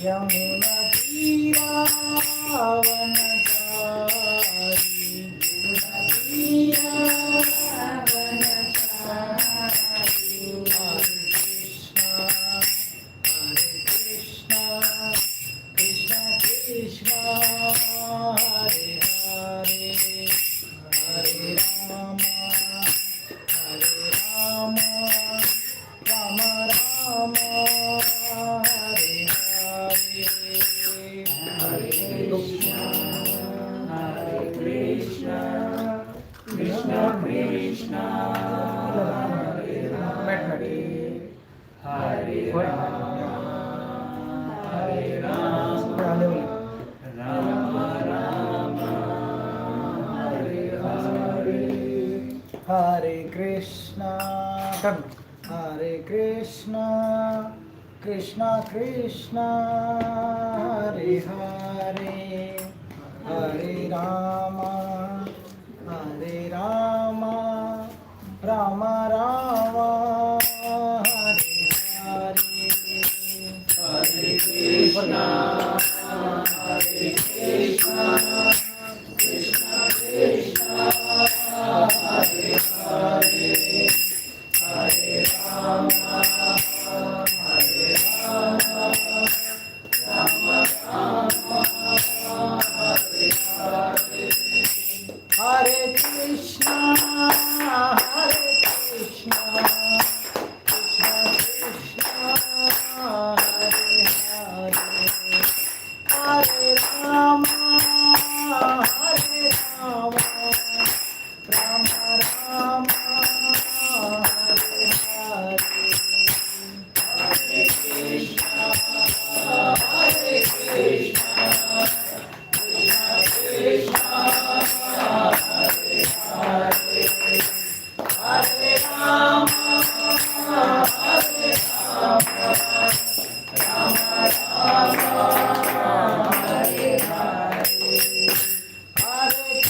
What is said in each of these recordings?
यमुना तीरावनचारी यमुना तीरावनचारी हरे कृष्णा कृष्णा कृष्णा हरे हरे हरे राम राम राम हरे हरे हरे कृष्णा कृष्णा कृष्णा हरे राम हरे राम राम राम हरे हरे हरे कृष्णा कृष्णा कृष्णा हरे हरे हरे राम राम राम हरे हरे हरे कृष्णा कृष्णा कृष्णा हरे हरे हरे राम राम हरे हरे हरे कृष्णा कृष्णा कृष्णा हरे हरे हरे राम राम राम हरे हरे हरे कृष्णा कृष्णा कृष्णा हरे हरे हरे राम राम राम हरे हरे हरे कृष्णा कृष्णा कृष्णा हरे हरे हरे राम राम राम हरे हरे हरे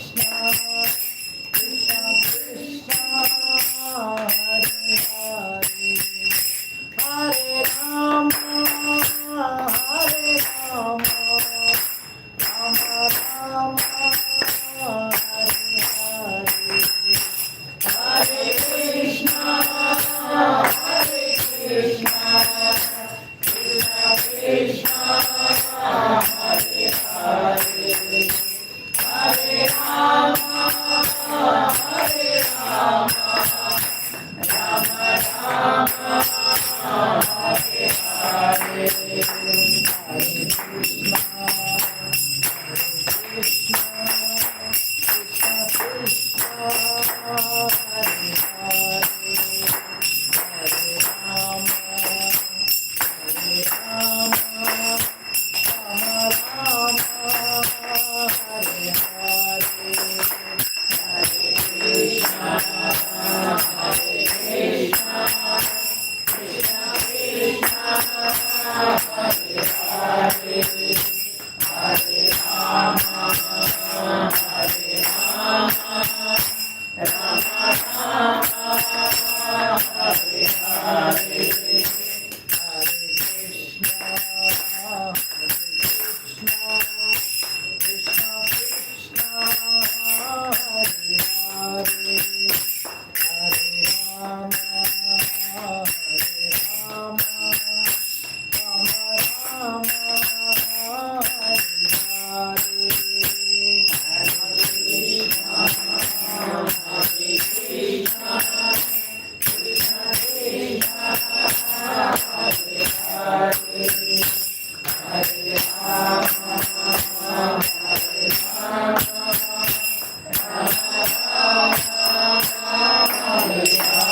कृष्णा कृष्णा कृष्णा हरे हरे हरे राम राम राम हरे हरे हरे कृष्णा कृष्णा कृष्णा हरे हरे हरे राम राम हरे हरे हरे कृष्णा कृष्णा कृष्णा हरे हरे हरे राम राम हरे हरे हरे कृष्णा कृष्णा कृष्णा हरे हरे हरे राम राम राम हरे हरे हरे कृष्णा कृष्णा कृष्णा हरे हरे हरे राम हरे हरे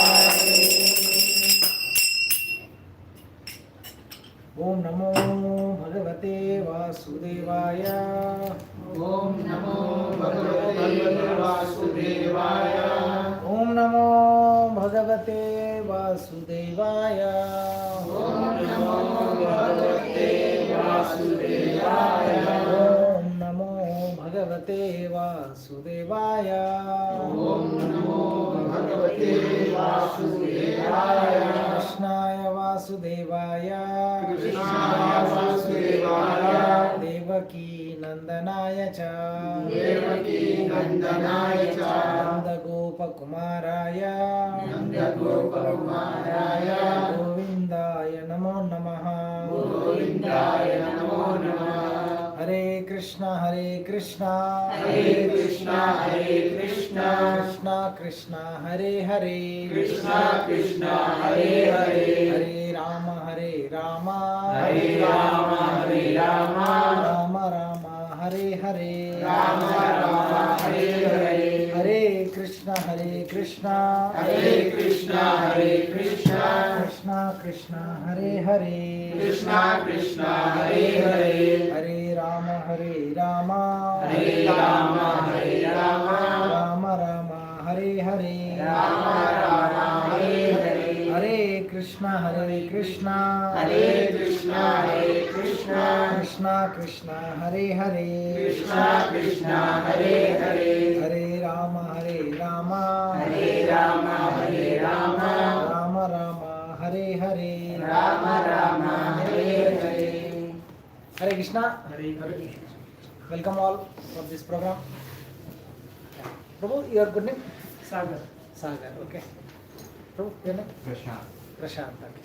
ओम नमो भगवते वासुदेवाय ओम नमो भगवते वासुदेवाय ओम नमो भगवते वासुदेवाय ओम नमो भगवते वासुदेवाय ओम नमो भगवते वासुदेवाय ओम नमो भगवते वासुदेवाय कृष्णाय वासुदेवाय वासुदेवाय कृष्णाय वासुदेवाय देवकी नंदनाय च देवकी नंदनाय च नंदगोपकुमाराय नंदगोपकुमाराय गोविंदाय नमो नमः गोविंदाय नमो नमः हरे कृष्णा हरे कृष्णा कृष्णा कृष्णा हरे हरे कृष्णा कृष्णा हरे हरे हरे राम हरे राम हरे राम राम राम हरे हरे राम राम हरे हरे हरे कृष्णा कृष्णा कृष्णा कृष्णा हरे हरे कृष्णा कृष्णा हरे हरे हरे राम राम हरे राम राम राम हरे हरे राम राम हरे हरे हरे कृष्णा कृष्णा कृष्णा कृष्णा हरे हरे कृष्णा कृष्णा हरे हरे हरे राम हरे Ram Ram Ram Hare Hare Ram Ram Hare Hare Hare Krishna. Hare Hare Welcome all for this program. Prabhu, your good name? Sagar Sagar. Okay. Prabhu, your name? Prashant Prashant. Okay.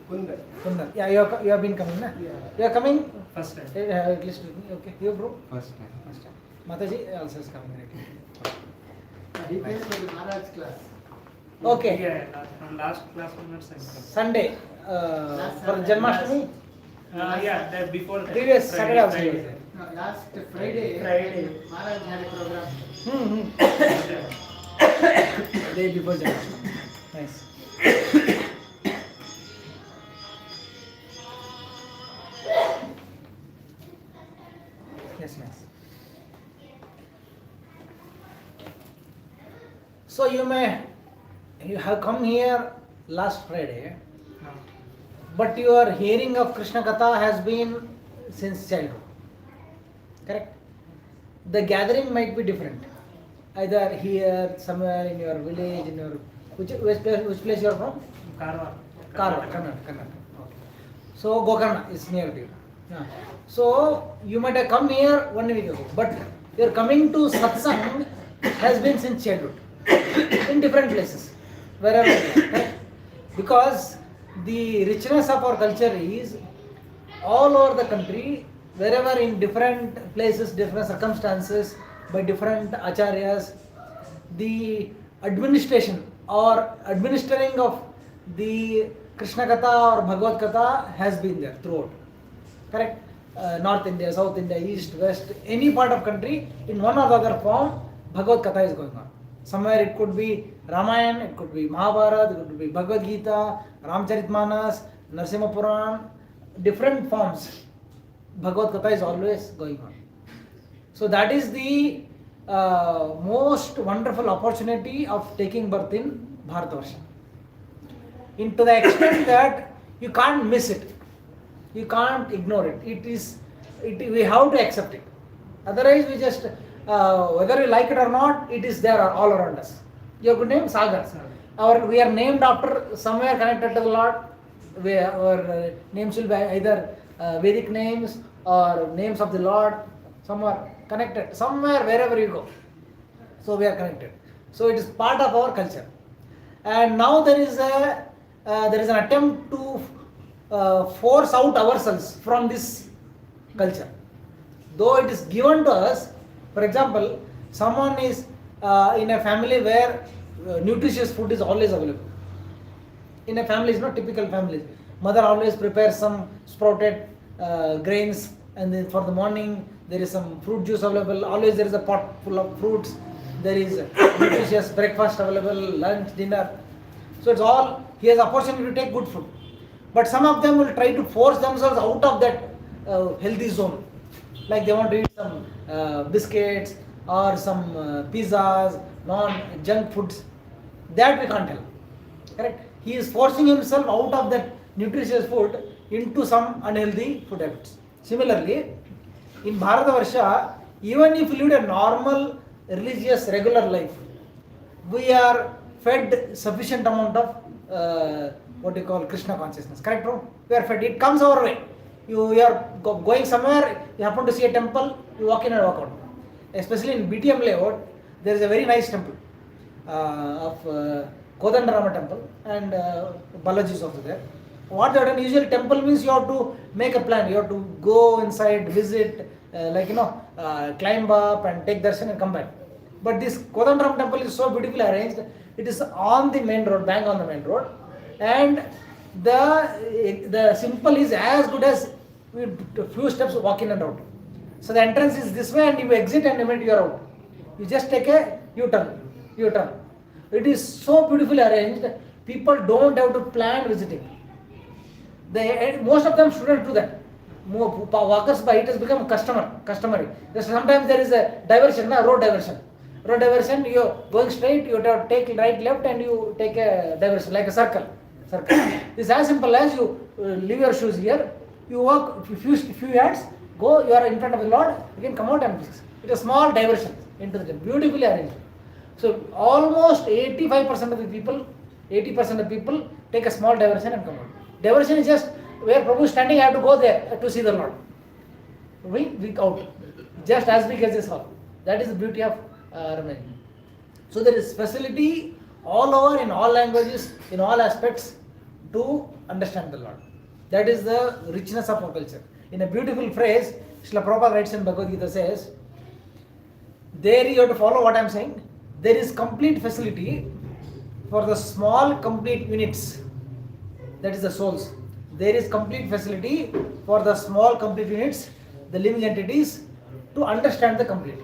Kundan Kundan. Yeah, you have been coming, na? Yeah. You are coming? First time At least with me. Okay. You, bro? First time First time. Mataji also is coming. he came to the Maharaj class Okay. From last class onwards I come. Sunday. For Janmashtami? Yeah, that before that. Previous Saturday also. Friday. you were there. no, last Friday Maharaj had a program Day before Janmashtami. Nice. Yes, nice. So you have come here last Friday, No. but your hearing of Krishna Katha has been since childhood. Correct? The gathering might be different. Either here, somewhere in your village, in your which place you are from? Karwar. Karwar, Kannada. Okay. So Gokarna is near to you. Yeah. So you might have come here 1 week ago, but your coming to satsang has been since childhood in different places, wherever you are, right? Because the richness of our culture is all over the country, wherever in different places, different circumstances, by different acharyas, the administration or administering of the Krishna Katha or Bhagavad Katha has been there throughout. Correct? North India, South India, East, West, any part of country, in one or the other form, Bhagavad Katha is going on. Somewhere it could be Ramayana, it could be Mahabharata, it could be Bhagavad Gita, Ramcharitmanas, Narsimha Puran, different forms. Bhagavad Katha is always going on. So that is the most wonderful opportunity of taking birth in Bharatavarsha. To the extent that you can't miss it. You can't ignore it. We have to accept it. Otherwise, we just, whether we like it or not, it is there all around us. Your good name? Sagar. We are named after somewhere connected to the Lord. Our names will be either Vedic names or names of the Lord, somewhere connected, somewhere wherever you go. So we are connected. So it is part of our culture. And now there is an attempt to force out ourselves from this culture. Though it is given to us, for example, someone is in a family where nutritious food is always available. In a family, it's not typical family. Mother always prepares some sprouted grains, and then for the morning there is some fruit juice available. Always there is a pot full of fruits. There is nutritious breakfast available, lunch, dinner. So it's all, he has opportunity to take good food. But some of them will try to force themselves out of that healthy zone. Like they want to eat some biscuits or some pizzas, non-junk foods. That we can't help. Correct? He is forcing himself out of that nutritious food into some unhealthy food habits. Similarly, in Bharatavarsha, even if you lead a normal, religious, regular life, we are fed sufficient amount of what you call Krishna consciousness. Correct, bro? We are fed. It comes our way. You are going somewhere, you happen to see a temple, you walk in and walk out. Especially in BTM layout, there is a very nice temple of Kodandarama temple, and Balaji is also there. What they have done, usually temple means you have to make a plan, you have to go inside, visit, climb up and take darshan and come back. But this Kodandaram temple is so beautifully arranged. It is on the main road, bang on the main road, and the simple is as good as a few steps walk in and out. So the entrance is this way, and you exit and immediately you are out. You just take a U-turn. It is so beautifully arranged. People don't have to plan visiting. Most of them shouldn't do that. Walkers by it has become customary. Sometimes there is a diversion, road diversion. Road diversion, you are going straight, you have to take right, left, and you take a diversion like a circle. It's as simple as you leave your shoes here, you walk few yards, go, you are in front of the Lord, you can come out and fix. It is a small diversion into the temple, beautifully arranged. So almost 85% of the people, 80% of people take a small diversion and come out. Diversion is just where Prabhu is standing, I have to go there to see the Lord. We out. Just as big as this hall. That is the beauty of Ramayana. So there is facility all over in all languages, in all aspects to understand the Lord. That is the richness of our culture. In a beautiful phrase, Srila Prabhupada writes in Bhagavad Gita says, there you have to follow what I am saying. There is complete facility for the small complete units. That is the souls. There is complete facility for the small complete units, the living entities, to understand the complete.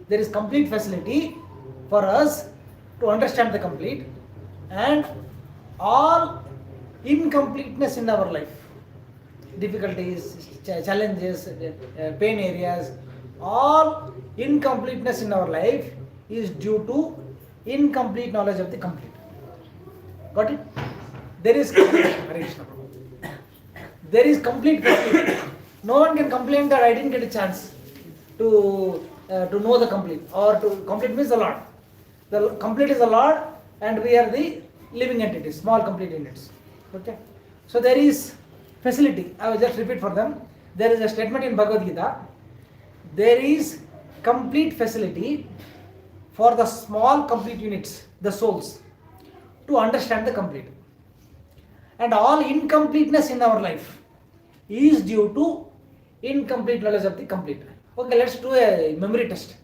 There is complete facility for us to understand the complete, and all incompleteness in our life, difficulties, challenges, pain areas, all incompleteness in our life is due to incomplete knowledge of the complete. Got it? There is complete facility. No one can complain that I didn't get a chance to know the complete, or to complete means the Lord. The complete is the Lord, and we are the living entities, small complete units. Okay. So there is facility. I will just repeat for them. There is a statement in Bhagavad Gita. There is complete facility for the small complete units, the souls, to understand the complete. And all incompleteness in our life is due to incomplete knowledge of the complete. Okay, let's do a memory test.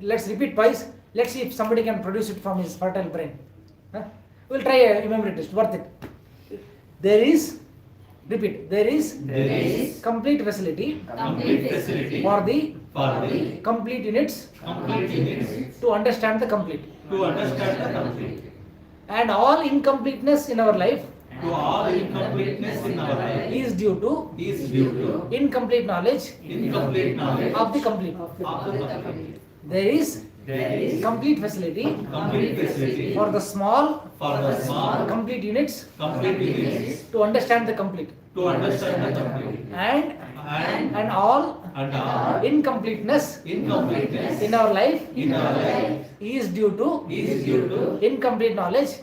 Let's repeat twice. Let's see if somebody can produce it from his fertile brain. We'll try a memory test. Worth it. There is complete facility for the complete units to understand the complete. And all incompleteness in our life is due to incomplete knowledge of the complete. There is complete facility for the small complete units to understand the complete. And all incompleteness in our life is due to incomplete knowledge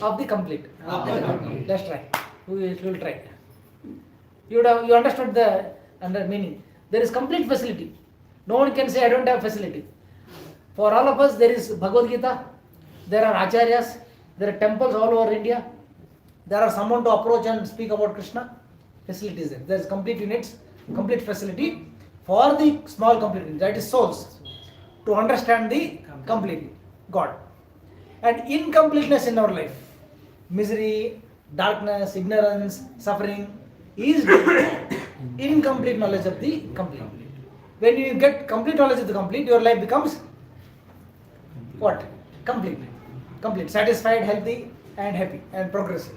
of the complete. Let's try. We will try. You understood the meaning. There is complete facility. No one can say I don't have facility. For all of us, there is Bhagavad Gita. There are acharyas. There are temples all over India. There are someone to approach and speak about Krishna. Facility is there. There is complete units, complete facility for the small complete units, that is souls, to understand the complete God. And incompleteness in our life, misery, darkness, ignorance, suffering, is due to incomplete knowledge of the complete. When you get complete knowledge of the complete, your life becomes what? Complete, satisfied, healthy, and happy, and progressive.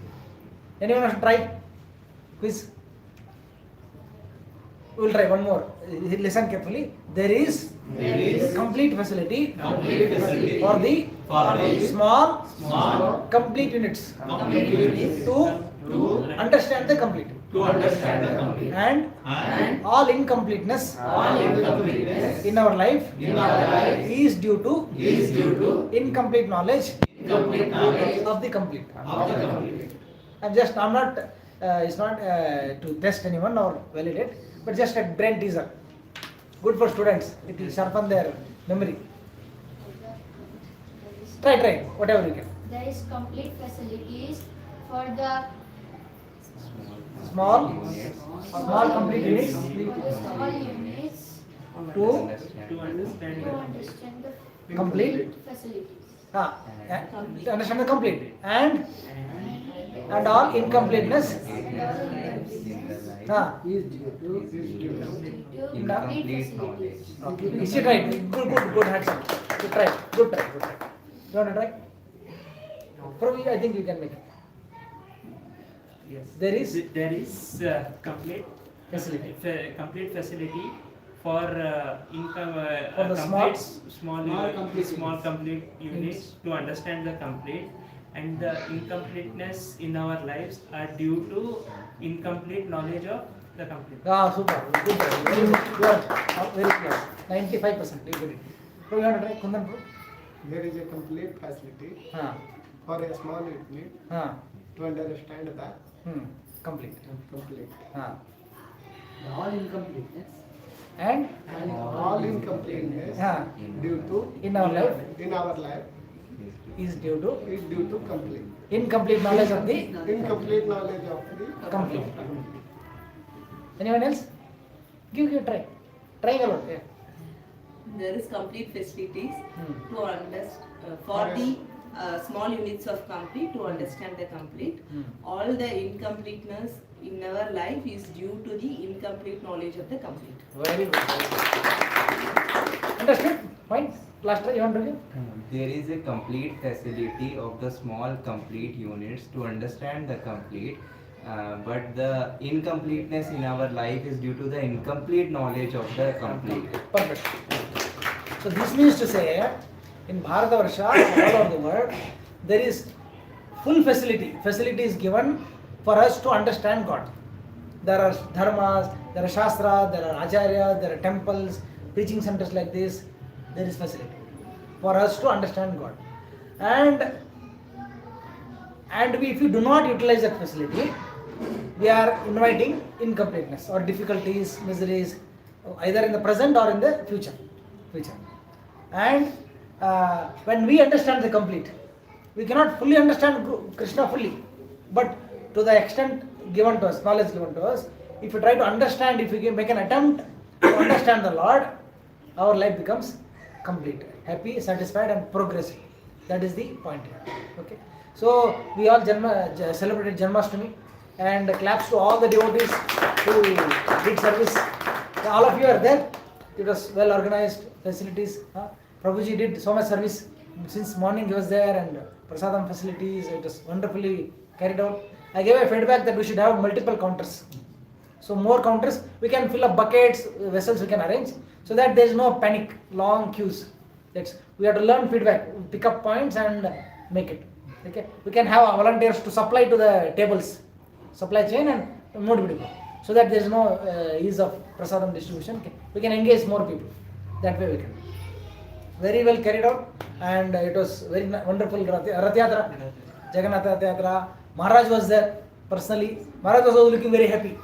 Anyone want to try? Quiz. We will try one more. Listen carefully. There is complete facility for the small complete units to understand the complete. And all incompleteness in our life is due to incomplete knowledge Complete knowledge of the complete. of the complete. I'm not, it's not to test anyone or validate, but just a brain teaser. Good for students. It will sharpen their memory. Try, whatever you can. There is complete facilities for the Small complete units small units to To understand to understand the complete. facilities. To understand the complete and all incompleteness. Is due to Incomplete knowledge. Okay. Is it right? Good hands up. Good try. You want to try? Prabhu, I think you can make it. Yes. There is complete facility. Complete facility for income For the small complete units to understand the complete, and the incompleteness in our lives are due to incomplete knowledge of the complete. Super. Good. Very good. You are very close. 95%. You get it. So you want to try? Kundan, bro? There is a complete facility for a small unit to understand the Complete. complete. All incompleteness And And all incompleteness due to in our life is due to is due to complete. incomplete knowledge of the Incomplete knowledge of the complete. Anyone else? Give a try. Try a lot. Yeah. There is complete facilities Hmm. to understand for the small units of complete to understand the complete. All the incompleteness in our life is due to the incomplete knowledge of the complete. Very good. Understood? Fine. Last try. You want to give? There is a complete facility of the small complete units to understand the complete, but the incompleteness in our life is due to the incomplete knowledge of the complete. Perfect. So this means to say, in Bharatavarsha, all over the world, there is full facility. Facility is given for us to understand God. There are dharmas, there are shastras, there are acharyas, there are temples, preaching centers like this. There is facility for us to understand God. And if you do not utilize that facility, we are inviting incompleteness or difficulties, miseries, either in the present or in the future. And when we understand the complete, we cannot fully understand Krishna fully, but to the extent given to us, knowledge given to us, if we try to understand, if we make an attempt to understand the Lord, our life becomes complete, happy, satisfied and progressive. That is the point here. Okay. So we all celebrated Janmashtami, and claps to all the devotees who did service. All of you are there. It was well organized facilities. Prabhuji did so much service since morning. He was there, and prasadam facilities. It was wonderfully carried out. I gave a feedback that we should have multiple counters. So more counters, we can fill up buckets, vessels we can arrange, so that there is no panic, long queues. We have to learn feedback, pick up points and make it. Okay, we can have our volunteers to supply to the tables, supply chain and move people, so that there is no ease of prasadam distribution. Okay. We can engage more people. That way we can. Very well carried out, and it was very wonderful. Rath Yatra, Jagannath Rath Yatra. Maharaj was there personally. Maharaj was also looking very happy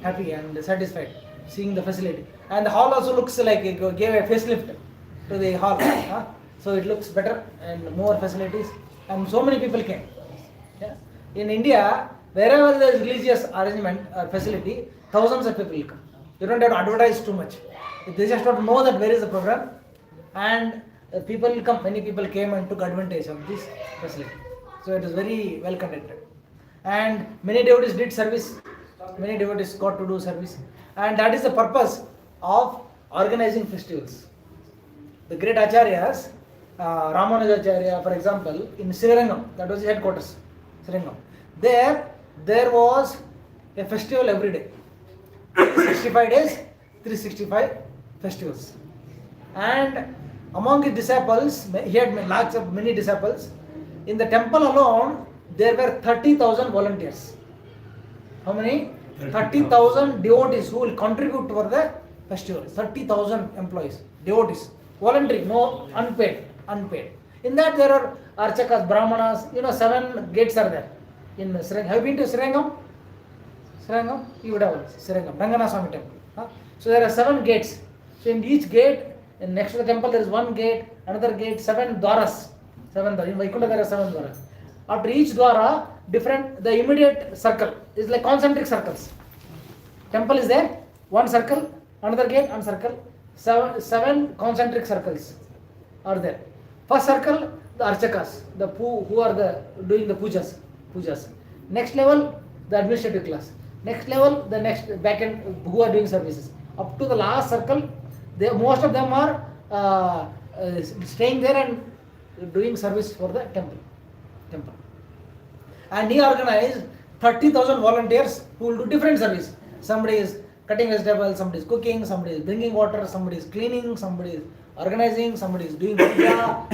and satisfied seeing the facility. And the hall also looks like it gave a facelift to the hall. So it looks better and more facilities. And so many people came. Yeah. In India, wherever there is religious arrangement or facility, thousands of people come. You don't have to advertise too much. They just have to know that where is the program, and people will come. Many people came and took advantage of this facility. So it was very well conducted. And many devotees did service. Many devotees got to do service. And that is the purpose of organizing festivals. The great acharyas, Ramanujacharya, for example, in Srirangam, that was his headquarters, Srirangam. There was a festival every day. 65 days, 365 festivals. And among his disciples, he had many disciples. In the temple alone, there were 30,000 volunteers. How many? 30,000 devotees who will contribute for the festival. 30,000 employees, devotees, voluntary, no unpaid. In that there are Archakas, Brahmanas, 7 gates are there. In Srirangam. Have you been to Srirangam? Srirangam? You would have Srirangam, Rangana Swami temple. So there are 7 gates. So in each gate, next to the temple there is 1 gate, another gate, 7 dwaras. 7 dwaras. In Vaikuntha there are 7 dwaras. After each dwara, the immediate circle is like concentric circles. Temple is there, 1 circle, another gate, and circle. 7 concentric circles are there. First circle, the Archakas, who are doing the pujas. Next level, the administrative class. Next level, the next back end who are doing services. Up to the last circle, most of them are staying there and doing service for the temple. And he organized 30,000 volunteers who will do different service. Somebody is cutting vegetables, somebody is cooking, somebody is bringing water, somebody is cleaning, somebody is organizing, somebody is doing puja,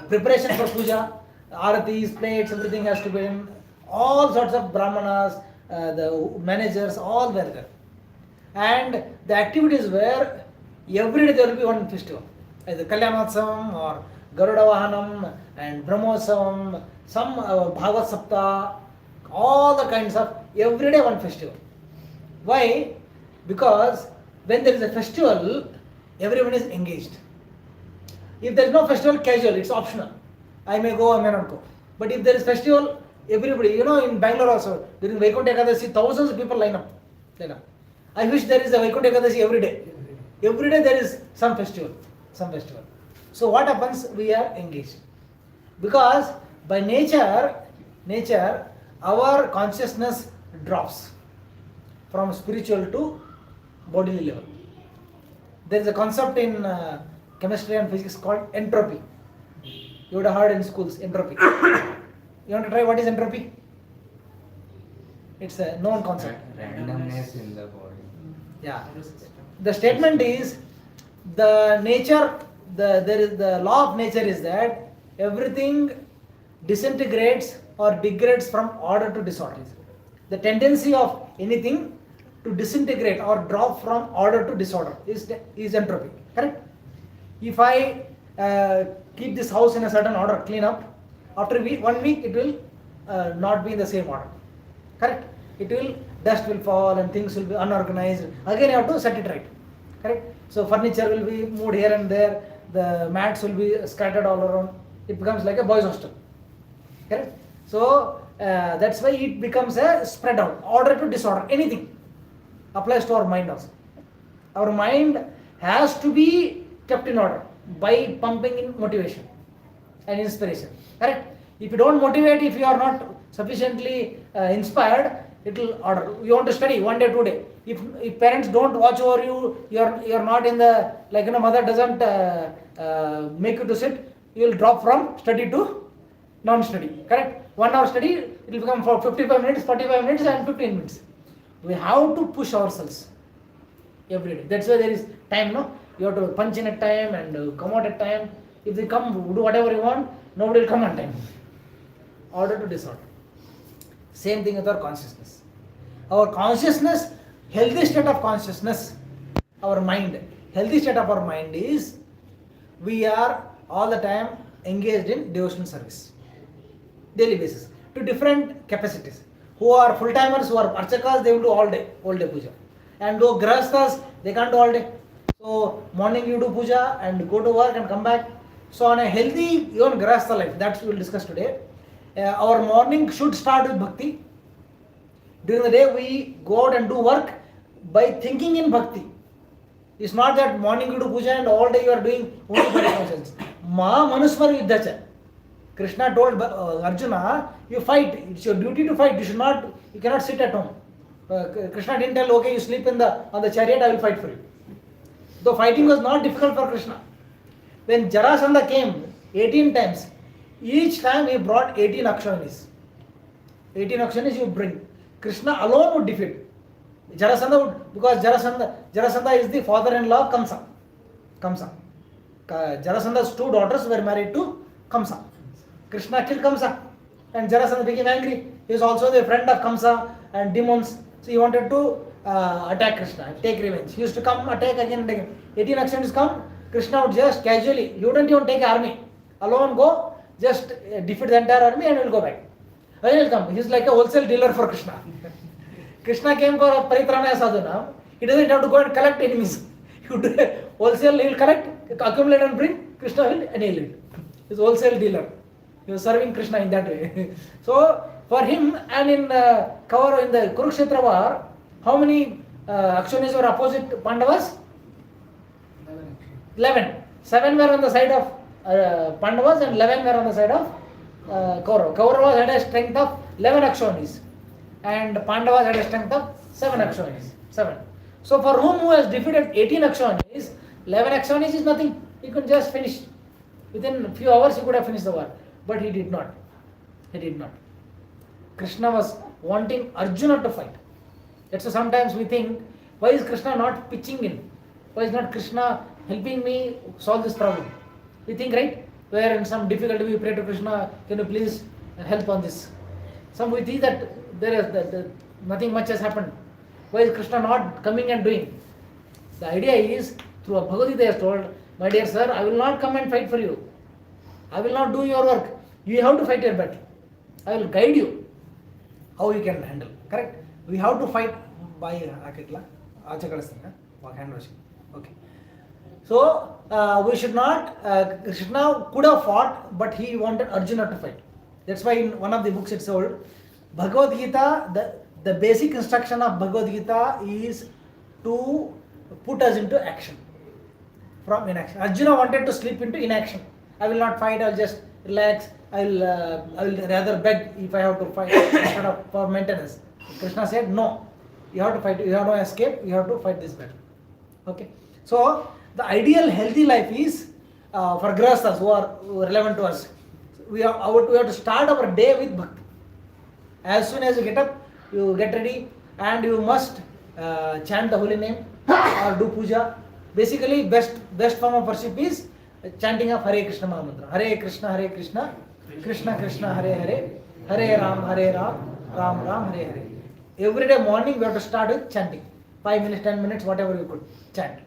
preparation for puja, aratis, plates, everything has to be in. All sorts of brahmanas, the managers, all were there. And the activities were, every day there will be one festival. Either Kalyanotsavam or Garuda Vahanam and Brahmotsavam, some Bhagavat Sapta, all the kinds of, every day one festival. Why? Because when there is a festival, everyone is engaged. If there is no festival, casual, it's optional. I may go, I may not go. But if there is festival, everybody, in Bangalore also, during Vaikuntha Ekadashi, thousands of people line up. I wish there is a Vaikuntha Ekadashi every day. Every day there is some festival. So what happens? We are engaged. Because by nature, our consciousness drops from spiritual to bodily level. There is a concept in chemistry and physics called entropy. You would have heard in schools, entropy. You want to try what is entropy? It's a known concept. Randomness in the body. Yeah. The statement is, the law of nature is that everything disintegrates or degrades from order to disorder. The tendency of anything to disintegrate or drop from order to disorder is entropy. Correct? If I keep this house in a certain order, clean up, after 1 week it will not be in the same order. Correct? Dust will fall and things will be unorganized. Again you have to set it right. Correct? So furniture will be moved here and there, the mats will be scattered all around. It becomes like a boys' hostel. Correct? So that's why it becomes a spread out. Order to disorder. Anything applies to our mind also. Our mind has to be kept in order by pumping in motivation and inspiration. Correct? If you don't motivate, if you are not sufficiently inspired, it will order. You want to study 1 day, 2 day. If parents don't watch over you, you are not in the, mother doesn't make you to sit, you will drop from study to non-study. Correct? 1 hour study, it will become for 55 minutes, 45 minutes and 15 minutes. We have to push ourselves every day. That's why there is time, no? You have to punch in at time and come out at time. If they come, do whatever you want, nobody will come on time. Order to disorder. Same thing with our consciousness. Our consciousness, healthy state of consciousness, our mind, healthy state of our mind is, we are all the time engaged in devotional service. Daily basis. To different capacities. Who are full-timers, who are archakas, they will do all day puja. And do grahasthas, they can't do all day. So morning you do puja and go to work and come back. So on a healthy, even grahastha life, that we will discuss today. Our morning should start with bhakti. During the day we go out and do work by thinking in bhakti. It's not that morning you do puja and all day you are doing only body functions. Ma manusmar yuddhacha. Krishna told Arjuna, you fight. It's your duty to fight. You cannot sit at home. Krishna didn't tell, okay, you sleep on the chariot, I will fight for you. Though fighting was not difficult for Krishna. When Jarasandha came 18 times, each time he brought 18 Akshanis. 18 Akshanis you bring. Krishna alone would defeat. Jarasandha would, because Jarasandha is the father-in-law of Kamsa. Jarasandha's 2 daughters were married to Kamsa. Krishna killed Kamsa and Jarasandha became angry. He is also the friend of Kamsa and demons. So he wanted to attack Krishna, take revenge. He used to come attack again and again. 18 Akshanis come, Krishna would just casually, he wouldn't even take army. Alone go just defeat the entire army and will go back. When he will come, he is like a wholesale dealer for Krishna. Krishna came for Paritranaya Sadhuna. He doesn't have to go and collect enemies. He would wholesale, he will collect, accumulate and bring. Krishna will annihilate. He is wholesale dealer. He was serving Krishna in that way. So for him, and in cover in the Kurukshetra war, how many Akshonis were opposite Pandavas? 11. 7 were on the side of Pandavas and 11 were on the side of Kauravas. Kauravas had a strength of 11 Akshonis and Pandavas had a strength of 7 Akshonis. 7. So for who has defeated 18 Akshonis, 11 Akshonis is nothing. He could just finish. Within a few hours he could have finished the war. But he did not. He did not. Krishna was wanting Arjuna to fight. That's why sometimes we think, why is Krishna not pitching in? Why is not Krishna helping me solve this problem? We think, right? Where in some difficulty we pray to Krishna, can you please help on this? Some we think that there is nothing much has happened. Why is Krishna not coming and doing? The idea is, through a Bhagavad Gita is told, my dear sir, I will not come and fight for you. I will not do your work. You have to fight your battle. I will guide you how you can handle. Correct? We have to fight by Akitla. Hand washing. Okay. So we should not. Krishna could have fought, but he wanted Arjuna to fight. That's why in one of the books it's told, Bhagavad Gita, the basic instruction of Bhagavad Gita is to put us into action from inaction. Arjuna wanted to slip into inaction. I will not fight. I will just relax. I will rather beg if I have to fight instead of for maintenance. Krishna said no. You have to fight. You have no escape. You have to fight this battle. Okay. So the ideal healthy life is for grahasthas who are relevant to us. We have to start our day with bhakti. As soon as you get up, you get ready and you must chant the holy name or do puja. Basically, best form of worship is chanting of Hare Krishna Mahamantra. Hare Krishna, Krishna Krishna, Hare Hare, Hare Ram, Ram Ram, Hare Hare. Every day morning we have to start with chanting. 5 minutes, 10 minutes, whatever you could chant.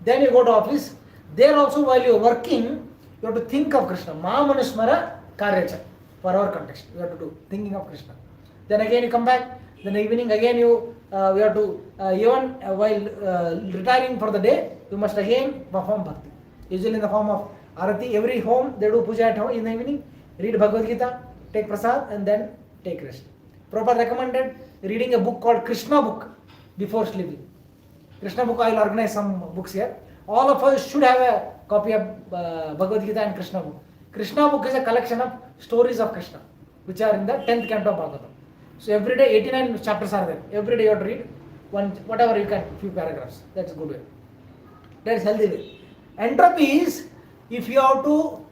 Then you go to office. There also while you are working, you have to think of Krishna. Mahamanusmara Karyacha. For our context, you have to do thinking of Krishna. Then again you come back. Then evening again we have to even while retiring for the day, you must again perform bhakti. Usually in the form of arati. Every home they do puja at home in the evening. Read Bhagavad Gita, take prasad, and then take rest. Prabhupada recommended reading a book called Krishna book before sleeping. Krishna book, I will organize some books here. All of us should have a copy of Bhagavad Gita and Krishna book. Krishna book is a collection of stories of Krishna, which are in the 10th canto of Bhagavatam. So every day 89 chapters are there. Every day you have to read whatever you can, few paragraphs. That's a good way. That is healthy way. Entropy is, if you have to,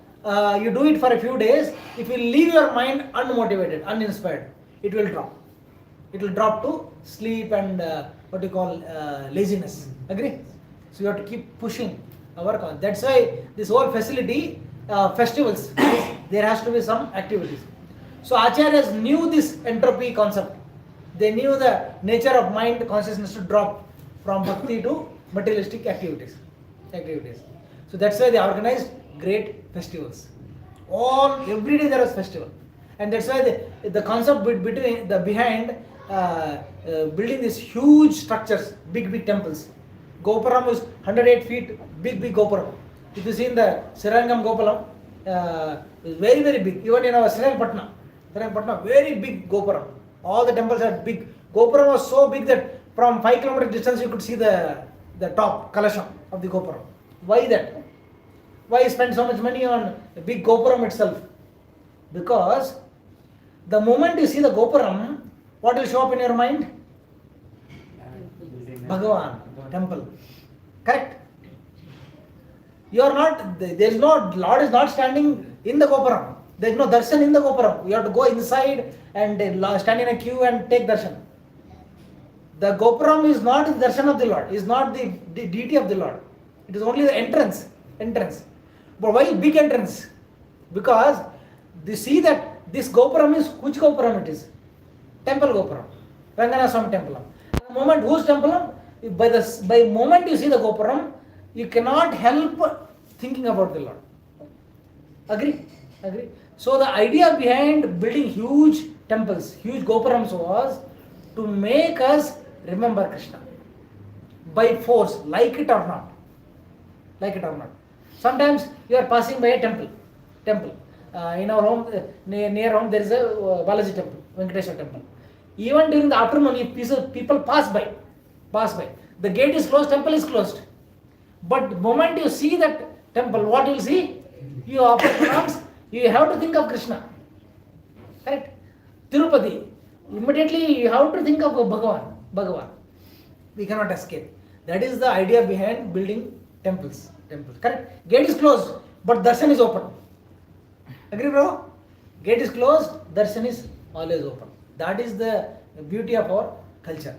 you do it for a few days, if you leave your mind unmotivated, uninspired, it will drop. It will drop to sleep and what you call laziness. Agree? So you have to keep pushing, work on. That's why this whole facility, festivals, there has to be some activities. So Acharyas knew this entropy concept. They knew the nature of mind consciousness to drop from bhakti to materialistic activities. So that's why they organized great festivals. Every day there was festival. And that's why the concept behind building these huge structures, big temples. Gopuram is 108 feet, big Gopuram. If you see in the Srirangam Gopuram, it's very big. Even in our Srirangpatna, very big Gopuram. All the temples are big. Gopuram was so big that from 5 km distance you could see the top Kalasham of the Gopuram. Why that? Why spend so much money on a big Gopuram itself? Because the moment you see the Gopuram, what will show up in your mind? Bhagavan, temple. Correct? You are not, Lord is not standing in the Gopuram. There is no darshan in the Gopuram. You have to go inside and stand in a queue and take darshan. The Gopuram is not the darshan of the Lord, is not the deity of the Lord. It is only the entrance. But why big entrance? Because you see that this Gopuram is, which Gopuram it is? Temple Gopuram. Rangana Swami temple. The moment whose temple? By moment you see the Gopuram, you cannot help thinking about the Lord. Agree? So the idea behind building huge temples, huge gopurams was to make us remember Krishna by force, like it or not. Like it or not. Sometimes you are passing by a temple. In our home, near home, there is a Balaji temple, Venkateswara temple. Even during the afternoon, if people pass by, the gate is closed, temple is closed. But the moment you see that temple, what you will see? You open your arms, you have to think of Krishna. Correct? Tirupati, immediately you have to think of Bhagavan. We cannot escape. That is the idea behind building temples. Correct? Gate is closed, but darshan is open. Agree, bro? Gate is closed, darshan is always open. That is the beauty of our culture.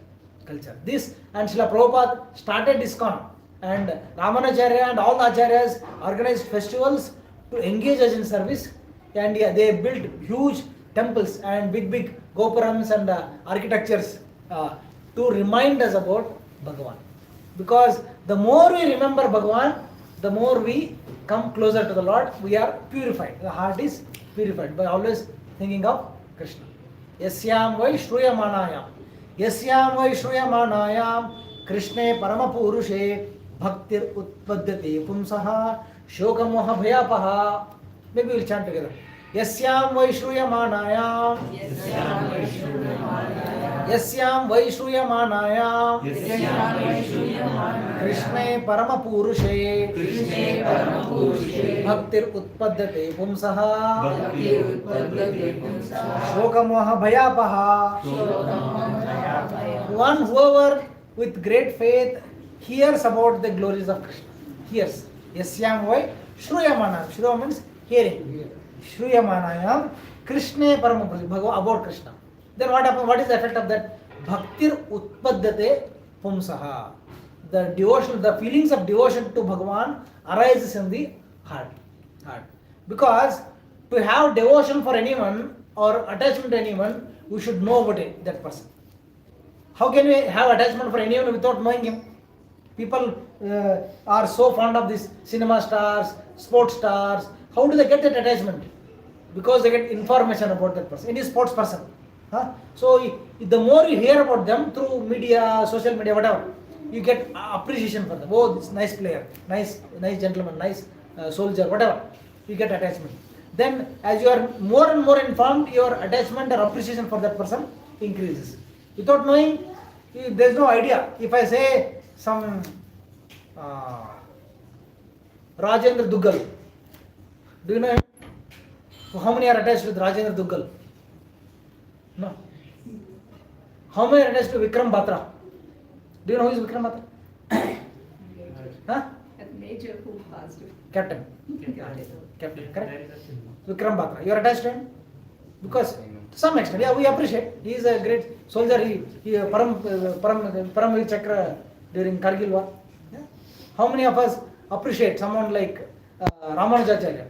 This and Srila Prabhupada started ISKCON, and Ramanacharya and all the acharyas organized festivals to engage us in service, and they built huge temples and big gopurams and architectures to remind us about Bhagavan. Because the more we remember Bhagavan, the more we come closer to the Lord. We are purified. The heart is purified by always thinking of Krishna. Yasyam vai shruyamanayam. Krishne paramapurushe bhaktir utpadyate pumsaha shokamoha bhayapaha. Maybe we'll chant together. Yasyam vai shruyamanayam. Krishne paramapurushe bhaktir utpadyate pumsaha shokamoha bhayapaha. Whoever with great faith hears about the glories of Krishna. Hears. Yasyam vai shruyamanayam. Shruya means hearing. Shruyamanayam Krishne paramapurushe. About Krishna. Then what happens? What is the effect of that? Bhaktir utpadyate pumsaha. The devotion, the feelings of devotion to Bhagavan arises in the heart. Because to have devotion for anyone or attachment to anyone, we should know about that person. How can we have attachment for anyone without knowing him? People are so fond of these cinema stars, sports stars. How do they get that attachment? Because they get information about that person. Any sports person. So the more you hear about them through media, social media, whatever, you get appreciation for them. Oh, this nice player, nice gentleman, nice soldier, whatever. You get attachment. Then as you are more and more informed, your attachment or appreciation for that person increases. Without knowing, there is no idea. If I say some Rajendra Duggal, do you know him? How many are attached with Rajendra Duggal? No. How many are attached to Vikram Batra? Do you know who is Vikram Batra? A major who passed. Captain, correct? Vikram Batra. You are attached to him? Because to some extent, yeah, we appreciate. He is a great soldier. He Param Chakra during Kargil war. Yeah? How many of us appreciate someone like Ramanujacharya?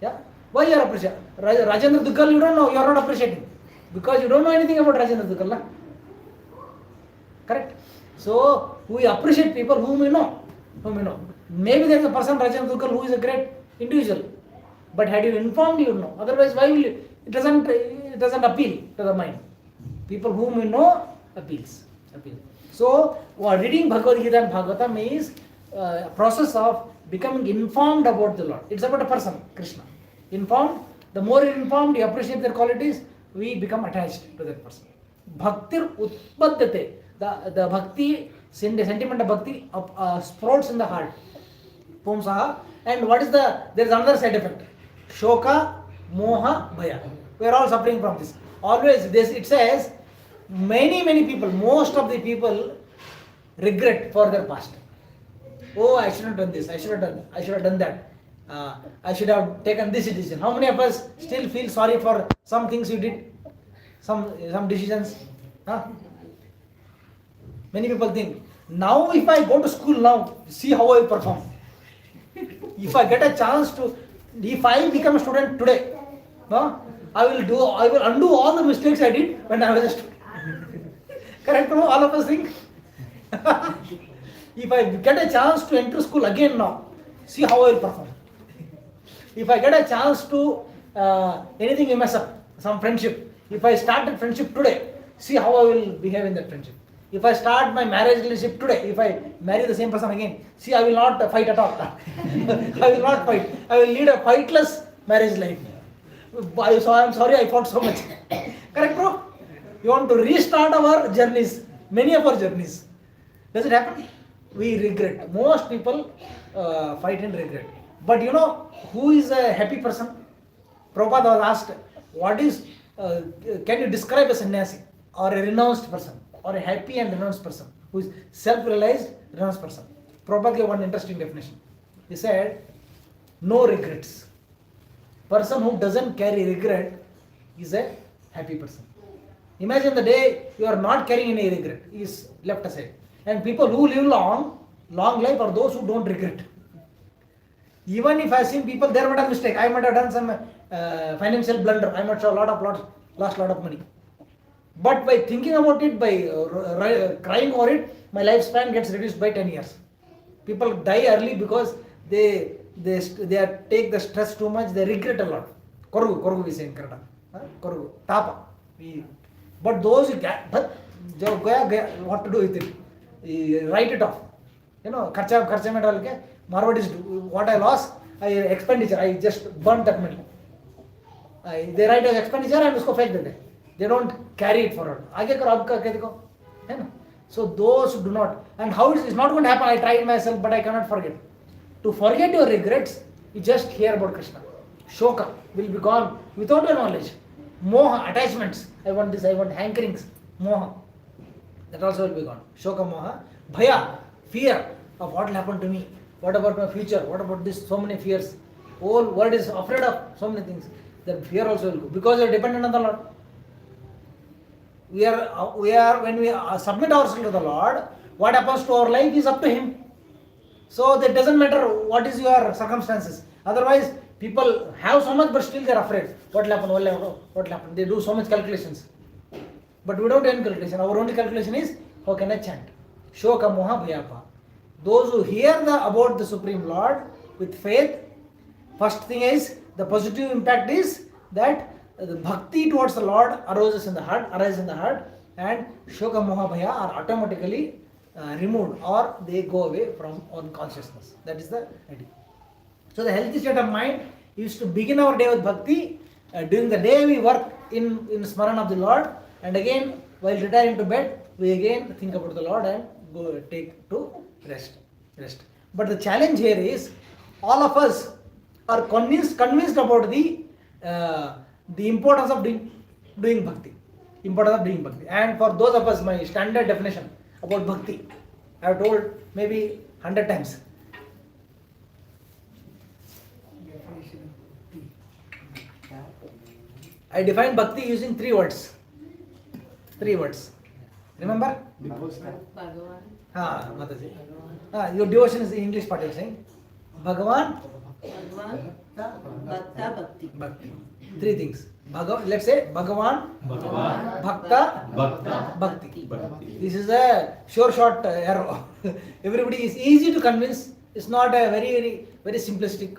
Yeah? Why you are appreciating? Rajendra Duggal, you don't know, you are not appreciating. Because you don't know anything about Rajendra Duggal. Correct? So, we appreciate people whom we know. Maybe there is a person, Rajendra Duggal, who is a great individual. But had you informed, you know. Otherwise, why will you? It doesn't appeal to the mind. People whom we know appeals. So, reading Bhagavad Gita and Bhagavatam is a process of becoming informed about the Lord. It's about a person, Krishna. Informed. The more you're informed, you appreciate their qualities, we become attached to that person. Bhaktir utpadyate. The bhakti, sentiment of bhakti sprouts in the heart. Pumsaha. And what is there is another side effect. Shoka, moha, bhaya. We are all suffering from this. Always it says, many people, most of the people regret for their past. Oh, I should have done this, I should have done that. I should have taken this decision. How many of us still feel sorry for some things you did? Some decisions? Many people think, now if I go to school now, see how I perform. If I get a chance to, if I become a student today, I will undo all the mistakes I did when I was a student. Correct? All of us think. If I get a chance to enter school again now, see how I will perform. If I get a chance to anything you mess up, some friendship, if I start a friendship today, see how I will behave in that friendship. If I start my marriage relationship today, if I marry the same person again, see, I will not fight at all. I will not fight. I will lead a fightless marriage life. So I am sorry I fought so much. Correct, bro? You want to restart our journeys, many of our journeys. Does it happen? We regret. Most people fight and regret. But you know who is a happy person? Prabhupada was asked, what is, can you describe a sannyasi or a renounced person or a happy and renounced person who is self-realized renounced person? Prabhupada gave one interesting definition. He said, no regrets. Person who doesn't carry regret is a happy person. Imagine the day you are not carrying any regret, is left aside. And people who live long life are those who don't regret. Even if I have seen people, there might have mistake. I might have done some financial blunder. I might have lost a lot of money. But by thinking about it, by crying over it, my lifespan gets reduced by 10 years. People die early because they take the stress too much. They regret a lot. Korugu we say in Kannada. Korugu, tapa. But those who get, what to do with it? Write it off. You know, kharcha medal ke Marwadis do. What I lost, expenditure. I just burnt that money. They write as expenditure and usko fake dete. They don't carry it forward. Aage karo, abka keh dekho. So those who do not, and how it's not going to happen. I tried myself, but I cannot forget. To forget your regrets, you just hear about Krishna. Shoka will be gone without your knowledge. Moha, attachments. I want this, I want hankerings. Moha. That also will be gone. Shoka, moha. Bhaya, fear of what will happen to me. What about my future? What about this? So many fears. Whole world is afraid of so many things. That fear also will go. Because you are dependent on the Lord. We are when we submit ourselves to the Lord, what happens to our life is up to Him. So that doesn't matter what is your circumstances. Otherwise, people have so much but still they are afraid. What will happen? What will happen? They do so much calculations. But we don't do any calculation. Our only calculation is, how can I chant? Shoka moha bhayapa. Those who hear about the Supreme Lord with faith, first thing is, the positive impact is that the bhakti towards the Lord arises in the heart, and shoka moha bhaya are automatically removed, or they go away from unconsciousness. That is the idea. So the healthy state of mind is to begin our day with bhakti. During the day we work in smaran of the Lord, and again while retiring to bed we again think about the Lord and go take to rest. But the challenge here is, all of us are convinced about the importance of doing bhakti. And for those of us, my standard definition about bhakti, I have told maybe 100 times. I define bhakti using 3 words. Remember? Bhagavan. Mataji. Your devotion is the English part you're saying. Bhagavan, Bhakta, Bhakti. 3 things. Let's say Bhagavan, Bhakta, Bhakti. This is a short arrow. Everybody is easy to convince. It's not a very simplistic.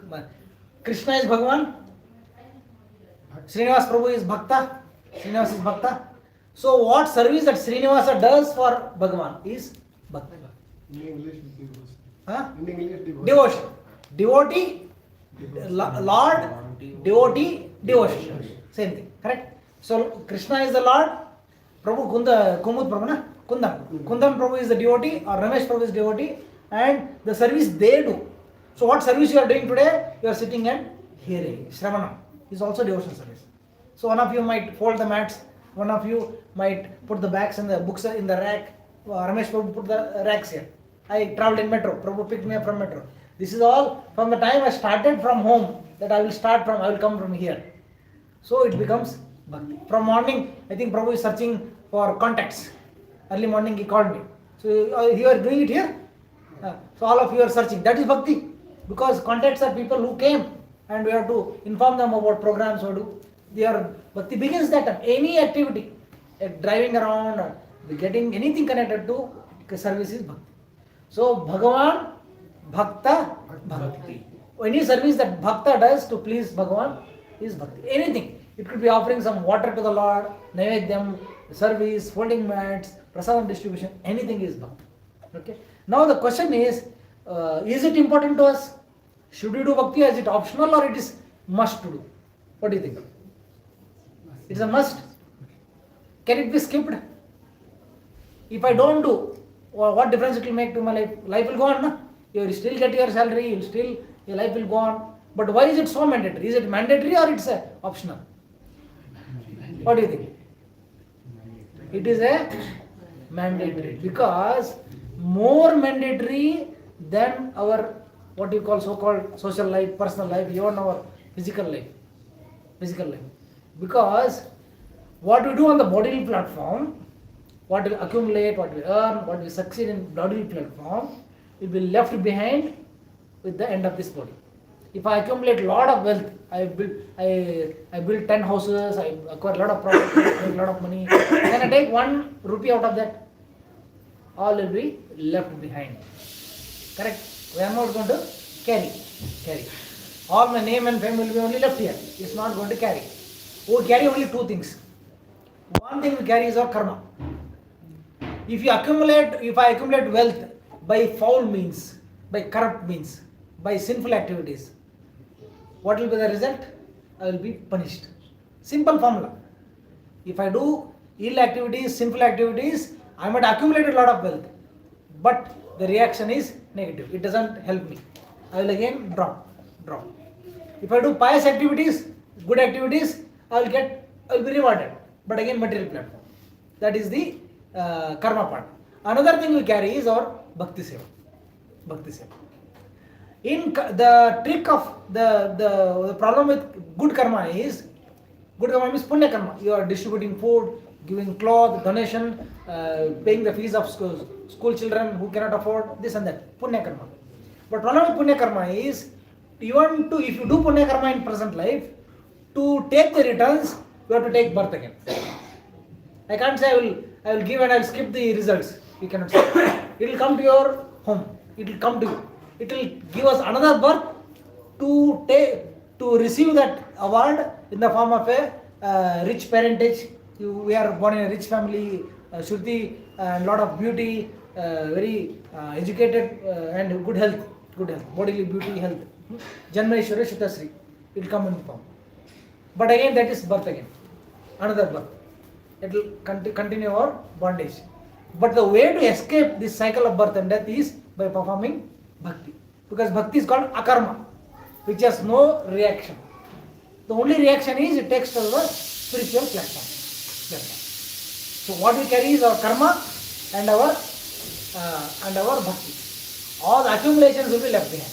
Krishna is Bhagavan. Srinivas Prabhu is Bhakta. Srinivas is Bhakta. So what service that Srinivasa does for Bhagavan is Bhakti. In English, devotion. Huh? In English, Devotion. Devotee, Lord, devotee, devotion. Same thing, correct? So Krishna is the Lord, Prabhu Kumud Prabhu na? Kundam Prabhu is the devotee, or Ramesh Prabhu is devotee, and the service they do. So what service you are doing today? You are sitting and hearing. Shravanam is also devotion service. So one of you might fold the mats, one of you might put the bags and the books in the rack. Ramesh Prabhu put the racks here. I traveled in metro. Prabhu picked me up from metro. This is all from the time I started from home, that I will come from here. So it becomes bhakti. From morning, I think Prabhu is searching for contacts. Early morning he called me. So you are doing it here? So all of you are searching. That is bhakti. Because contacts are people who came and we have to inform them about programs or do. Bhakti begins that time. Any activity, driving around, or getting anything connected to service is bhakti. So Bhagavan, Bhakta, Bhakti. Any service that bhakta does to please Bhagavan is bhakti. Anything. It could be offering some water to the Lord, naivedyam, service, folding mats, prasadam distribution, anything is bhakti. Okay. Now the question is it important to us? Should we do bhakti? Is it optional or it is must to do? What do you think? It's a must. Can it be skipped? If I don't do, what difference it will make to my life? Life will go on. Na? You will still get your salary, your life will go on. But why is it so mandatory? Is it mandatory or it's optional? What do you think? It is a mandatory, because more mandatory than our what you call so-called social life, personal life, even our physical life. Because what we do on the bodily platform, what we accumulate, what we earn, what we succeed in bodily platform, will be left behind with the end of this body. If I accumulate a lot of wealth, I build 10 houses, I acquire a lot of property, make a lot of money, then I take 1 rupee out of that, all will be left behind. Correct? We are not going to carry. All my name and fame will be only left here. It's not going to carry. We carry only 2 things. One thing we carry is our karma. If I accumulate wealth by foul means, by corrupt means, by sinful activities, what will be the result? I will be punished. Simple formula. If I do ill activities, sinful activities, I might accumulate a lot of wealth, but the reaction is negative. It doesn't help me. I will again drop. If I do pious activities, good activities, I will be rewarded, but again material platform. That is the karma part. Another thing we carry is our bhakti seva. In the trick of the problem with good karma means punya karma. You are distributing food, giving cloth, donation, paying the fees of school children who cannot afford this and that. Punya karma. But problem with punya karma is if you do punya karma in present life, to take the returns, you have to take birth again. I can't say I will give and I will skip the results. You cannot say. It will come to your home. It will come to you. It will give us another birth to receive that award in the form of a rich parentage. We are born in a rich family, Shruti, and lot of beauty, very educated and good health, bodily beauty, health. Janmaishwarya Shitasri. It will come in the form. But again, that is birth again. Another birth. It will continue our bondage. But the way to escape this cycle of birth and death is by performing bhakti. Because bhakti is called akarma, which has no reaction. The only reaction is it takes to our spiritual platform. So what we carry is our karma and our bhakti. All the accumulations will be left behind.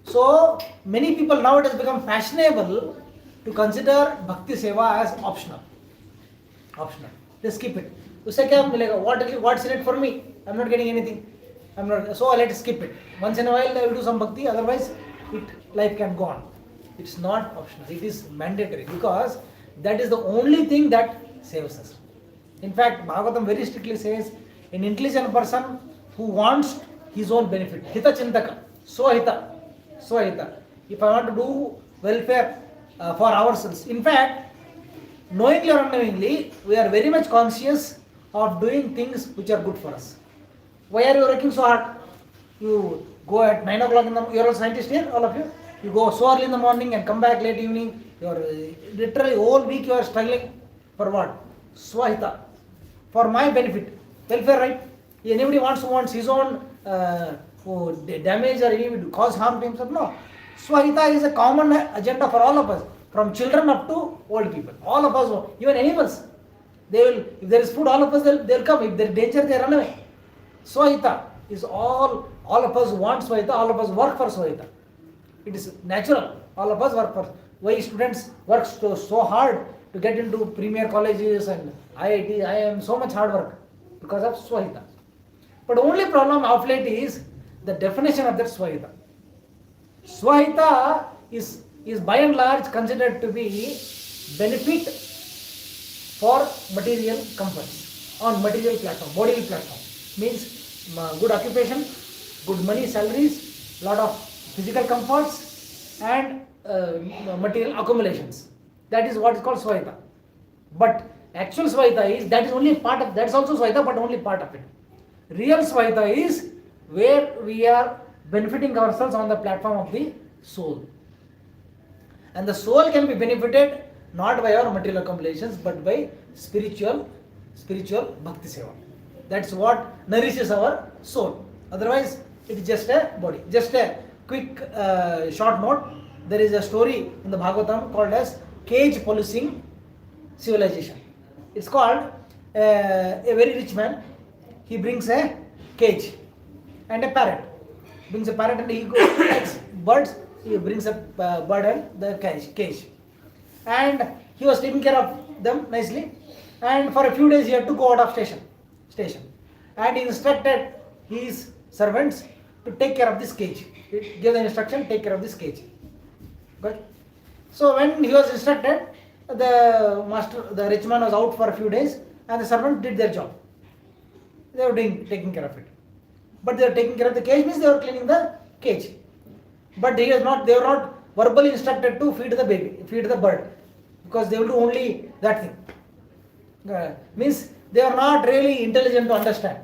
So many people now it has become fashionable to consider bhakti seva as optional. They skip it. उससे क्या मिलेगा? What's in it for me? I'm not getting anything. So let's skip it. Once in a while I will do some bhakti, otherwise life can go on. It's not optional. It is mandatory, because that is the only thing that saves us. In fact, Bhagavatam very strictly says, an intelligent person who wants his own benefit, hita chintaka, swahita. If I want to do welfare for ourselves. In fact, knowingly or unknowingly, we are very much conscious of doing things which are good for us. Why are you working so hard? You go at 9 o'clock in the morning. You are all scientists here, all of you. You go so early in the morning and come back late evening. You are literally whole week you are struggling for what? Swahita. For my benefit. Welfare, right? Anybody wants his own damage or any cause harm to himself? No. Swahita is a common agenda for all of us. From children up to old people. All of us, even animals. They will, if there is food, all of us, they'll come. If there is danger, they run away. Swahita is all of us want Swahita, all of us work for Swahita. It is natural. All of us work for. Why students work so hard to get into premier colleges and IIT, IIM, so much hard work because of Swahita. But only problem of late is the definition of that Swahita. Swahita is by and large considered to be benefit for material comforts on material platform, bodily platform. Means good occupation, good money, salaries, lot of physical comforts, and material accumulations. That is what is called Svaita. But actual Svaita is, that is only part of, that's also Svaita, but only part of it. Real Svaita is where we are benefiting ourselves on the platform of the soul. And the soul can be benefited not by our material accumulations, but by spiritual bhakti seva. That's what nourishes our soul. Otherwise, it is just a body. Just a quick short note. There is a story in the Bhagavatam called as cage policing civilization. It's called a very rich man. He brings a cage and a parrot. Brings a parrot and he goes likes birds. He brings a bird and the cage. And he was taking care of them nicely. And for a few days he had to go out of station. And he instructed his servants to take care of this cage. He gave the instruction, take care of this cage. Good. So when he was instructed, the rich man was out for a few days and the servant did their job. They were taking care of it. But they were taking care of the cage means they were cleaning the cage. But they were not verbally instructed to feed the bird, because they will do only that thing. Means they are not really intelligent to understand.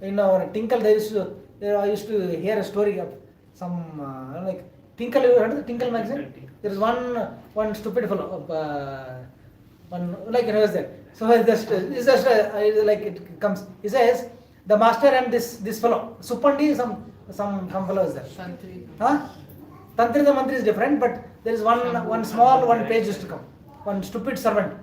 In our Tinkle, I used to hear a story of some like Tinkle. You heard the Tinkle magazine? There is one stupid fellow, one like he was there. So it's just like it comes. He says the master and this fellow Supandi, some fellow is there. Tantri the mantri is different, but there is one small page used to come. One stupid servant,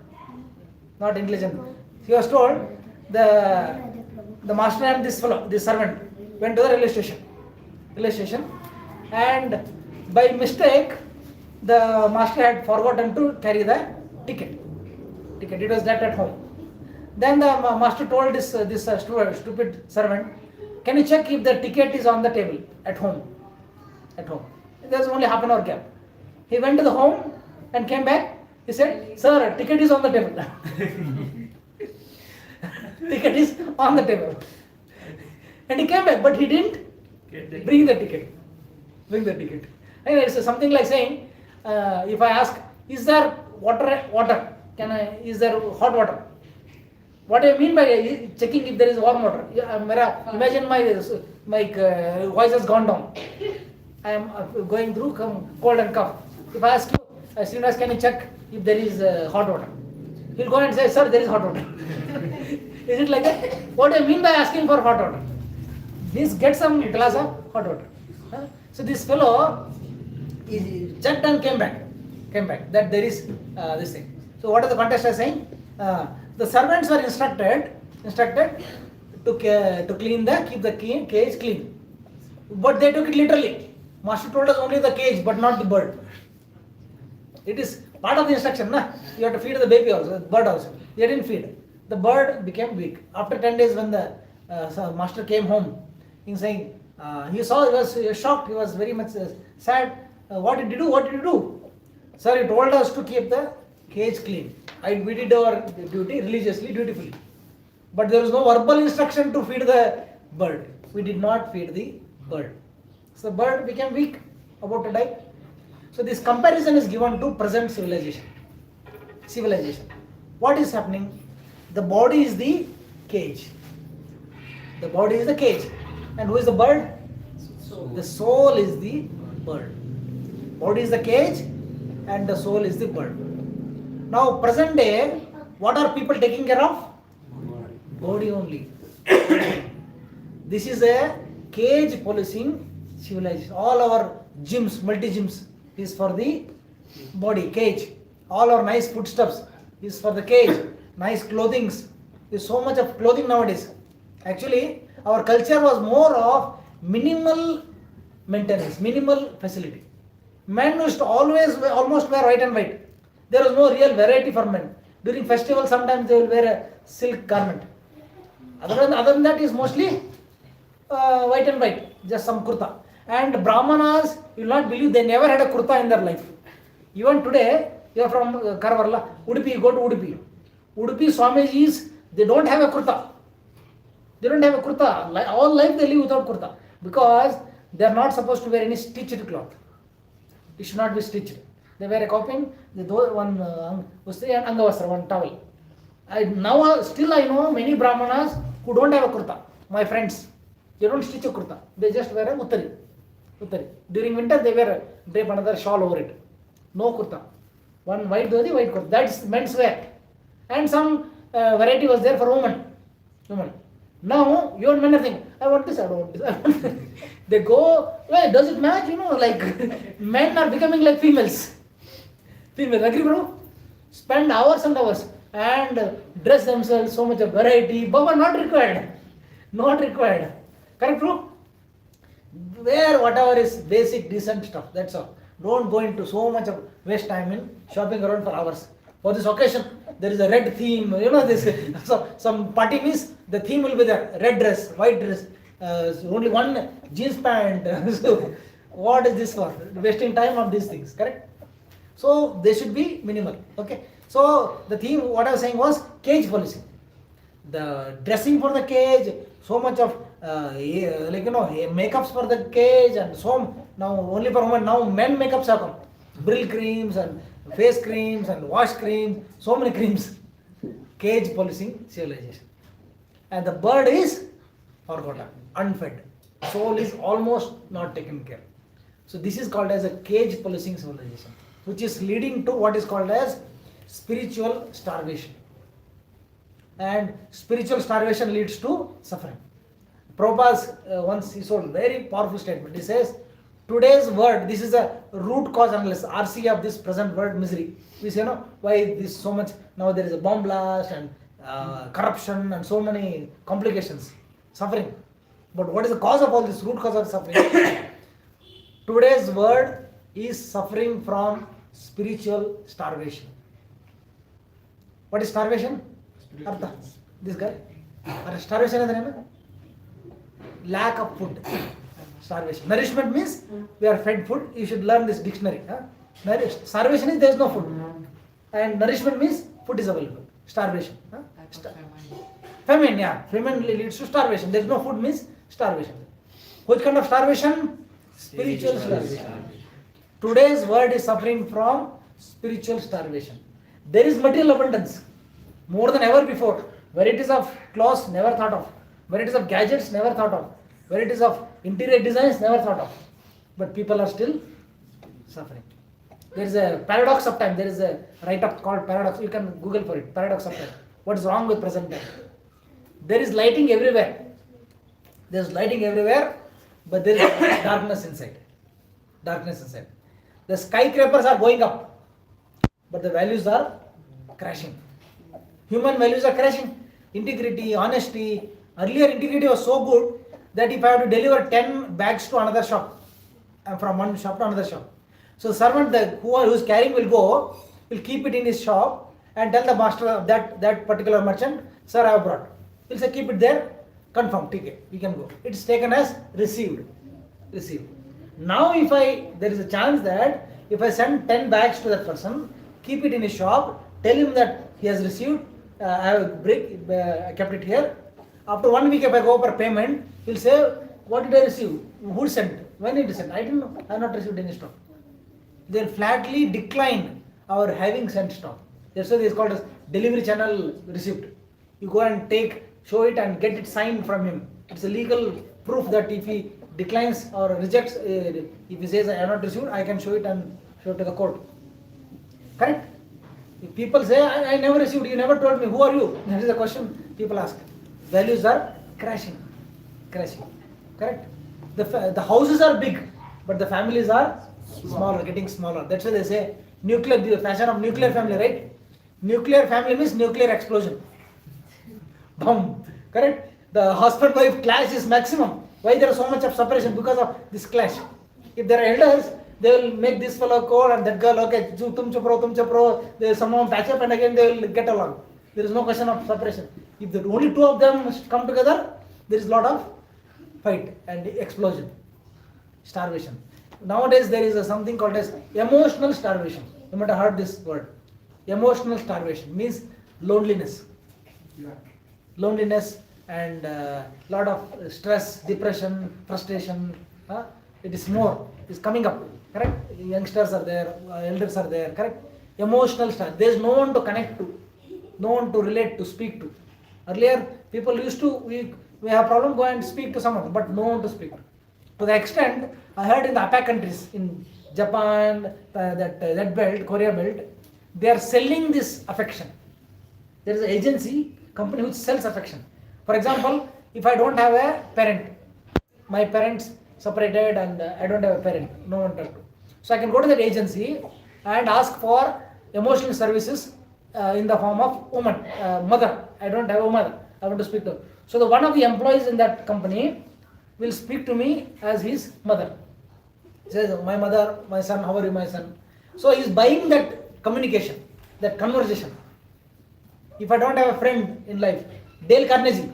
not intelligent. He was told the master and this servant went to the railway station, and by mistake the master had forgotten to carry the ticket. It was left at home. Then the master told this stupid servant, can you check if the ticket is on the table at home? There's only half an hour gap. He went to the home and came back. He said, sir, ticket is on the table. Ticket is on the table. And he came back, but he didn't bring the ticket. Anyway, it's something like saying, if I ask, is there water? Is there hot water? What I mean by checking if there is warm water? Imagine my voice has gone down. I am going through cold and cough. If I ask you, Srinivas, can you check if there is hot water? He'll go and say, sir, there is hot water. Is it like that? What I mean by asking for hot water? Please get some glass of hot water. So this fellow checked and came back that there is this thing. So what are the contestants saying? The servants were instructed to keep the cage clean, but they took it literally. Master told us only the cage, but not the bird. It is part of the instruction, na? You have to feed the baby also, the bird also. They didn't feed. The bird became weak. After 10 days, when the master came home, he saying, he was shocked. He was very much sad. What did you do? Sir, he told us to keep the cage clean. We did our duty religiously, dutifully. But there was no verbal instruction to feed the bird. We did not feed the bird. So the bird became weak, about to die. So this comparison is given to present civilization. What is happening? The body is the cage. And who is the bird? The soul is the bird. Body is the cage and the soul is the bird. Now present day, what are people taking care of? Body only. This is a cage policing civilization. All our gyms, multi-gyms is for the body, cage. All our nice foodstuffs is for the cage. Nice clothings. There's so much of clothing nowadays. Actually, our culture was more of minimal maintenance, minimal facility. Men used to almost wear white and white. There was no real variety for men. During festival, sometimes they will wear a silk garment. Other than that is mostly white and white, just some kurta. And Brahmanas, you will not believe, they never had a kurta in their life. Even today, you are from Karavarla, Udupi, go to Udupi. Udupi Swamijis, they don't have a kurta. All life they live without kurta. Because they are not supposed to wear any stitched cloth. It should not be stitched. They wear a coping, they do one angavastra, one towel. Still I know many brahmanas who don't have a kurta. My friends, they don't stitch a kurta. They just wear a uttari. During winter they drape another shawl over it. No kurta. One white dhoti, white kurta. That's men's wear. And some variety was there for women. Now, you and men are thinking, I want this, I don't want this. I want this. They go, well, does it match? Like men are becoming like females. Females, agree, bro? Spend hours and hours and dress themselves, so much of variety. Baba, not required. Not required. Correct, bro? Wear whatever is basic, decent stuff. That's all. Don't go into so much of waste time in shopping around for hours. For this occasion, there is a red theme. This. So some party means the theme will be there. Red dress, white dress, only one jeans pant. So what is this for? Wasting time on these things, correct? So they should be minimal. Okay. So the theme, what I was saying was cage policy. The dressing for the cage, so much of makeups for the cage, and so now only for women. Now men makeups have come. Brill creams and face creams and wash creams, so many creams. Cage policing civilization. And the bird is forgotten, unfed. Soul is almost not taken care. So this is called as a cage policing civilization, which is leading to what is called as spiritual starvation. And spiritual starvation leads to suffering. Prabhupada once he told a very powerful statement. He says, today's word, this is a root cause analysis, RC of this present world misery. We say, why this so much, now there is a bomb blast and corruption and so many complications, suffering. But what is the cause of all this, root cause of suffering? Today's world is suffering from spiritual starvation. What is starvation? Artha. This guy? Starvation is the name? Lack of food. Starvation. Nourishment means we are fed food. You should learn this dictionary. Starvation is there is no food. And nourishment means food is available. Starvation. Famine, yeah. Famine leads to starvation. There is no food means starvation. Which kind of starvation? Spiritual starvation. Today's world is suffering from spiritual starvation. There is material abundance. More than ever before. Varieties of clothes never thought of. Varieties of gadgets never thought of. Varieties of interior designs never thought of. But people are still suffering. There is a paradox of time. There is a write-up called paradox. You can Google for it. Paradox of time. What is wrong with present time? There is lighting everywhere. There is lighting everywhere, but there is darkness inside. Darkness inside. The skyscrapers are going up, but the values are crashing. Human values are crashing. Integrity, honesty. Earlier integrity was so good that if I have to deliver 10 bags to another shop, from one shop to another shop. So the servant who is carrying will keep it in his shop and tell the master of that particular merchant, sir, I have brought. He'll say, keep it there, confirm, ticket, you can go. It's taken as received. Now there is a chance that if I send 10 bags to that person, keep it in his shop, tell him that he has received, I have I kept it here. After 1 week if I go for payment, he'll say, what did I receive? Who sent? When did he send? I didn't know. I have not received any stock. They'll flatly decline our having sent stock. That's why it is called as delivery channel receipt. You go and show it and get it signed from him. It's a legal proof that if he declines or rejects, if he says I have not received, I can show it and show it to the court. Correct? If people say, I never received, you never told me, who are you? That is the question people ask. Values are crashing. Correct? The houses are big, but the families are smaller, getting smaller. That's why they say the fashion of nuclear family, right? Nuclear family means nuclear explosion. Boom. Correct? The husband-wife clash is maximum. Why there is so much of separation? Because of this clash. If there are elders, they will make this fellow cold and that girl, okay, tum pro. They will somehow patch up and again they will get along. There is no question of separation. If the only two of them come together, there is a lot of fight and explosion. Starvation. Nowadays there is something called as emotional starvation. You might have heard this word. Emotional starvation means loneliness. Loneliness and lot of stress, depression, frustration, It is more. It's coming up. Correct? Youngsters are there, elders are there. Correct? Emotional stuff. There is no one to connect to, no one to relate to, speak to. Earlier, people used to, we have problem, go and speak to someone, but no one to speak to. To the extent, I heard in the APAC countries, in Japan, that belt, Korea belt, they are selling this affection. There is an agency, company which sells affection. For example, if I don't have a parent, my parents separated and I don't have a parent, no one to talk to. So I can go to that agency and ask for emotional services in the form of woman, mother. I don't have a mother, I want to speak to her. So the one of the employees in that company will speak to me as his mother. He says, my mother, my son, how are you, my son? So he is buying that communication, that conversation. If I don't have a friend in life, Dale Carnegie,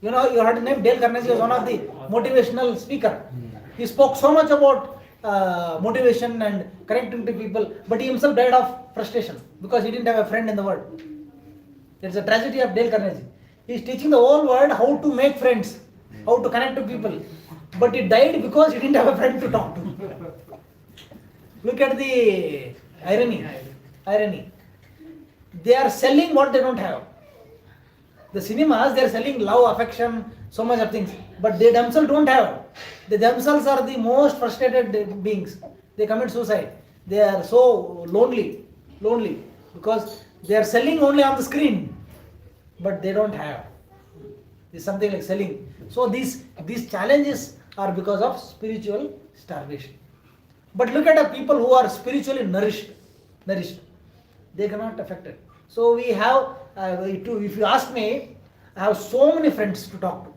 you know, you heard the name. Dale Carnegie was one of the motivational speaker. He spoke so much about motivation and connecting to people, but he himself died of frustration because he didn't have a friend in the world. It's a tragedy of Dale Carnegie. He is teaching the whole world how to make friends, how to connect to people, but he died because he didn't have a friend to talk to. Look at the irony. They are selling what they don't have. The cinemas, they are selling love, affection, so much of things, but they themselves don't have. They themselves are the most frustrated beings. They commit suicide. They are so lonely because they are selling only on the screen, but they don't have. It's something like selling. So these challenges are because of spiritual starvation. But look at the people who are spiritually nourished. They cannot affect it. So we have, if you ask me, I have so many friends to talk to.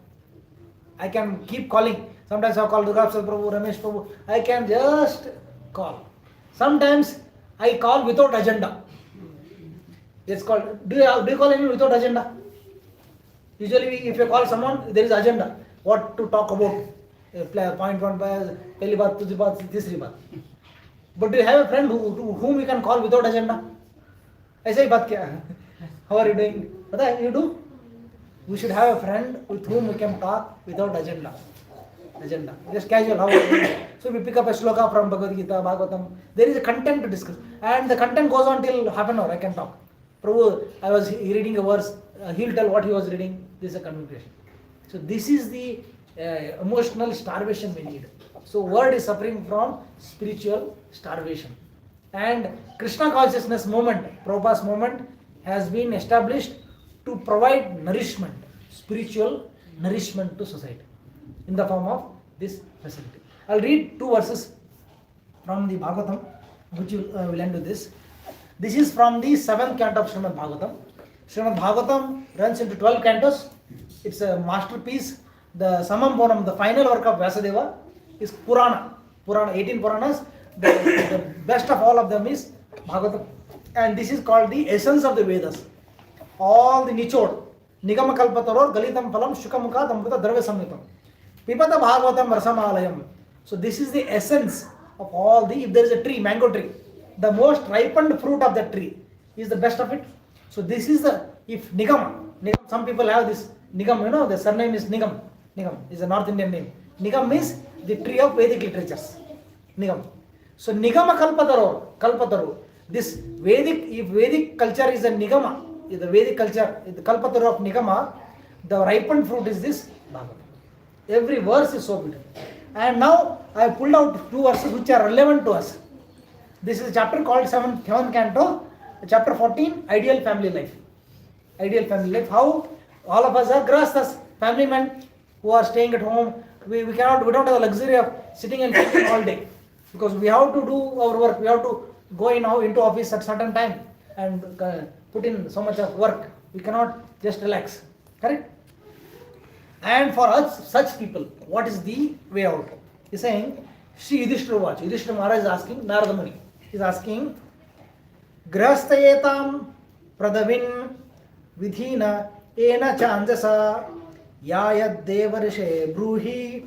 I can keep calling. Sometimes I call Prabhu, Ramesh Prabhu. I can just call. Sometimes I call without agenda. It's called, do you call anyone without agenda? Usually if you call someone, there is agenda. What to talk about. Point one, pehli baat, dusri baat, tisri baat. But do you have a friend whom you can call without agenda? ऐसा ही बात क्या है? How are you doing? पता है, you do? We should have a friend with whom we can talk without agenda. Just casual, how are you doing? So we pick up a shloka from Bhagavad Gita, Bhagavatam. There is a content to discuss. And the content goes on till half an hour, I can talk. Prabhu, I was reading a verse, he'll tell what he was reading. This is a communication. So this is the emotional starvation we need. So world is suffering from spiritual starvation. And Krishna consciousness movement, Prabhupada's movement, has been established to provide nourishment, spiritual nourishment to society in the form of this facility. I'll read 2 verses from the Bhagavatam, which will end with this. This is from the 7th canto of Srimad Bhagavatam. Srimad Bhagavatam runs into 12 cantos. It's a masterpiece. The Samam Bonam, the final work of Vyasadeva, is Purana. 18 Puranas. The best of all of them is Bhagavatam, and this is called the essence of the Vedas. All the nichod, Nigama Kalpataror, Galitam Phalam, Shukamuka, Amrita Dravya Samhitam, Pipata Bhagavatam Rasamalayam. So this is the essence of all the, if there is a tree, mango tree, the most ripened fruit of that tree is the best of it. So this is the, if Nigam, some people have this Nigam, you know, the surname is Nigam is a North Indian name. Nigam is the tree of Vedic literatures. Nigam. So Nigama Kalpataru. This Vedic, if Vedic culture is a Nigama, if the Vedic culture, the Kalpataru of Nigama, the ripened fruit is this Bhagavatam. Every verse is so beautiful. And now I have pulled out 2 verses which are relevant to us. This is a chapter called 7th canto, chapter 14, Ideal Family Life. Ideal Family Life. How all of us are grasthas, family men who are staying at home. We don't have the luxury of sitting and thinking all day. Because we have to do our work, we have to go into office at certain time and put in so much of work. We cannot just relax. Correct? And for us, such people, what is the way out? He is saying, Shri Yudhishthira Vacha. Yudhishthira Maharaj is asking, Narada Muni is asking, Grastayetam Pradavin Vidhina Ena Chandasa Yayad Devarishe Bruhi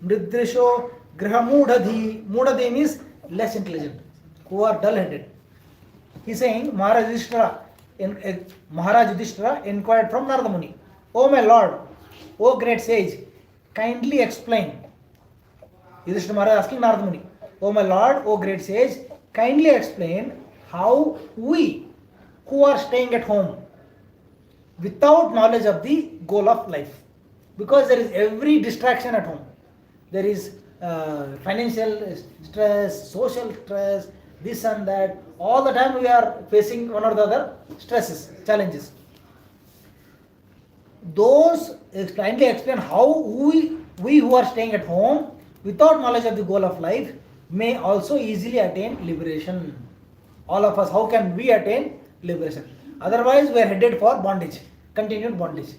Mridrisho Grahamudadhi. Mudadhi means less intelligent, who are dull-headed. He is saying, Maharaj Yudhishthira inquired from Narada Muni, O my Lord, O great sage, kindly explain Yudhishthira Maharaj asking Narada Muni, "O my Lord, O great sage, kindly explain how we who are staying at home without knowledge of the goal of life, because there is every distraction at home. There is financial stress, social stress, this and that. All the time we are facing one or the other stresses, challenges. Those kindly explain how we who are staying at home without knowledge of the goal of life may also easily attain liberation. All of us, how can we attain liberation? Otherwise, we are headed for bondage, continued bondage.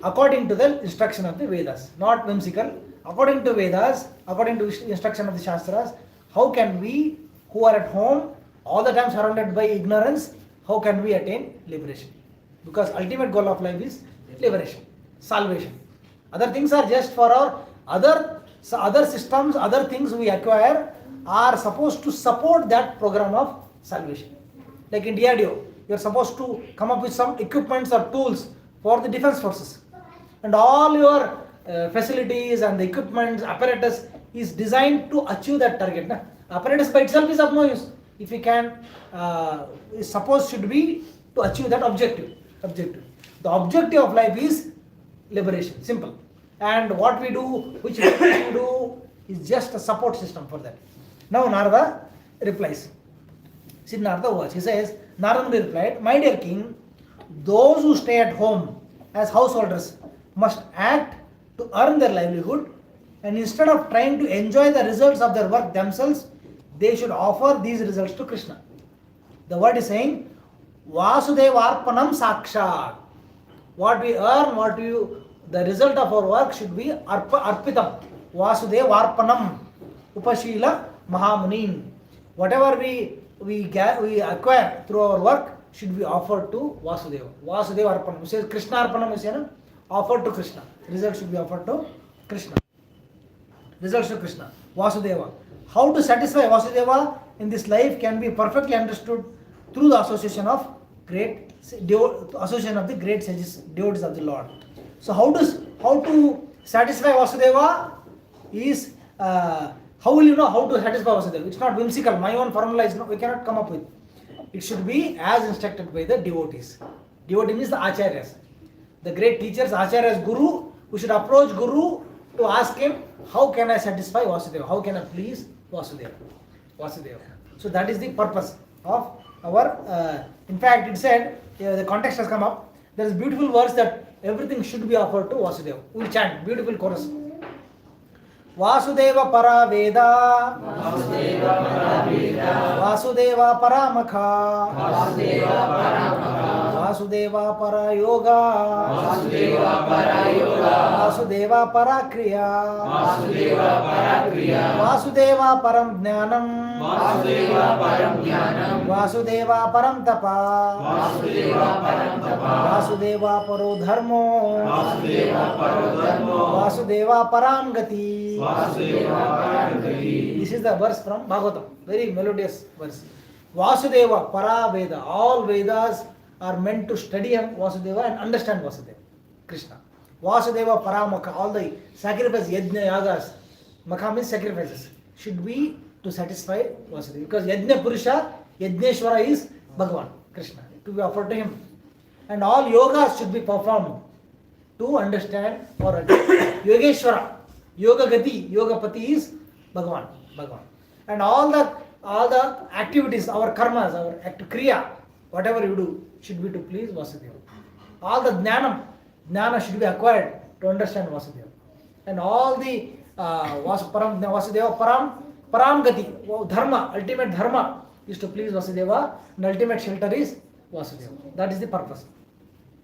According to the instruction of the Vedas, not whimsical. According to Vedas, according to instruction of the Shastras, how can we who are at home all the time surrounded by ignorance, how can we attain liberation? Because ultimate goal of life is liberation, salvation. Other things are just for our other systems, other things we acquire are supposed to support that program of salvation. Like in DRDO, you are supposed to come up with some equipments or tools for the defense forces. And all your facilities and the equipments, apparatus is designed to achieve that target. Na? Apparatus by itself is of no use. If we can, suppose should be to achieve that objective. The objective of life is liberation, simple. And what we do, which we do, is just a support system for that. Now Narada replies. See, Narada was, he says, Narada replied, "My dear king, those who stay at home as householders must act to earn their livelihood, and instead of trying to enjoy the results of their work themselves, they should offer these results to Krishna." The word is saying, Vasudevarpanam Sakshat. What we earn, the result of our work should be Arpitam. Vasudevarpanam. Upashila Mahamunin. Whatever we acquire through our work should be offered to Vasudeva. Vasudeva Arpanam. Says Krishna Arpanam is offered to Krishna. Result should be offered to Krishna. Results to Krishna. Vasudeva. How to satisfy Vasudeva in this life can be perfectly understood through the association of the great sages, devotees of the Lord. So how to satisfy Vasudeva is how will you know how to satisfy Vasudeva? It's not whimsical. My own formula is we cannot come up with. It should be as instructed by the devotees. Devotee means the acharyas. The great teachers, acharyas, guru. We should approach guru to ask him, how can I satisfy Vasudeva? How can I please Vasudeva? So that is the purpose of our. In fact, it said the context has come up. There is beautiful verse that everything should be offered to Vasudeva. We chant beautiful chorus. Vasudeva para Veda, Vasudeva para Makha, Vasudeva para Yoga, Vasudeva para Kriya, Vasudeva param Jnanam, Vasudeva param Tapa, Vasudeva paro Dharmo, Vasudeva param Gati. This is the verse from Bhagavatam, very melodious verse. Vasudeva para Veda. All Vedas are meant to study Vasudeva and understand Vasudeva, Krishna. Vasudeva para Makha. All the sacrifice, yajna, yagas, Makha means sacrifices, should be to satisfy Vasudeva. Because yajna Purusha, Yajneshwara is Bhagavan, Krishna, to be offered to him. And all yogas should be performed to understand or attain Yogeshwara. Yoga Gati, Yoga Pati is Bhagavan. And all the activities, our karmas, our kriya, whatever you do, should be to please Vasudeva. All the jnana should be acquired to understand Vasudeva. And all the Vasudeva param Gati, dharma, ultimate dharma is to please Vasudeva, and ultimate shelter is Vasudeva. That is the purpose.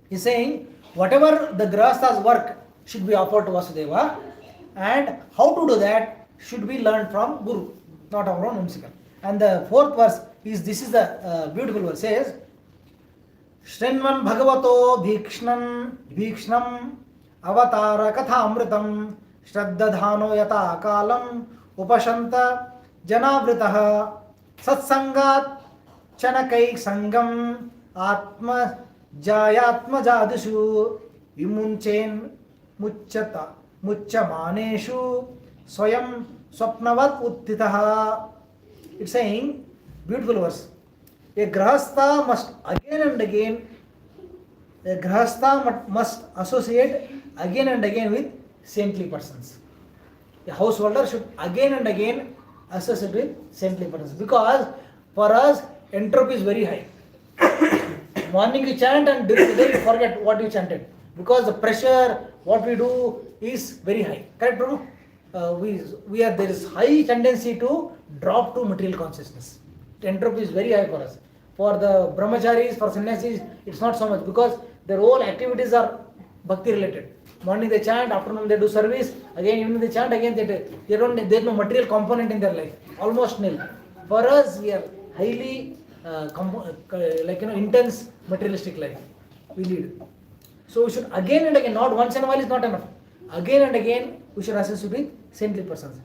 He is saying, whatever the grahastha's work should be offered to Vasudeva, and how to do that should be learned from Guru, not our own whimsical. And the fourth verse is, this is the beautiful verse, says, Shrinvan Bhagavato Bhikshnam Avatara Kathamritam Shraddadhano Yata Kalam Upashanta Janavritah Satsangat Chanakai Sangam Atma Jayatma Jadishu Vimunchen Muchamaneshu Swayam Swapnavat Uttitaha. It's saying, beautiful verse. A grahastha must again and again, must associate again and again with saintly persons. A householder should again and again associate with saintly persons, because for us entropy is very high. Morning you chant and during the day you forget what you chanted, because the pressure, what we do is very high. Correct, Prabhu? There is high tendency to drop to material consciousness. Entropy is very high for us. For the brahmacharis, for sannyasis, it's not so much, because their whole activities are bhakti related. Morning they chant, afternoon they do service, again evening they chant, again there's no material component in their life, almost nil. For us, we are highly intense materialistic life we lead. So we should again and again, not once in a while is not enough. Again and again we should associate with saintly persons.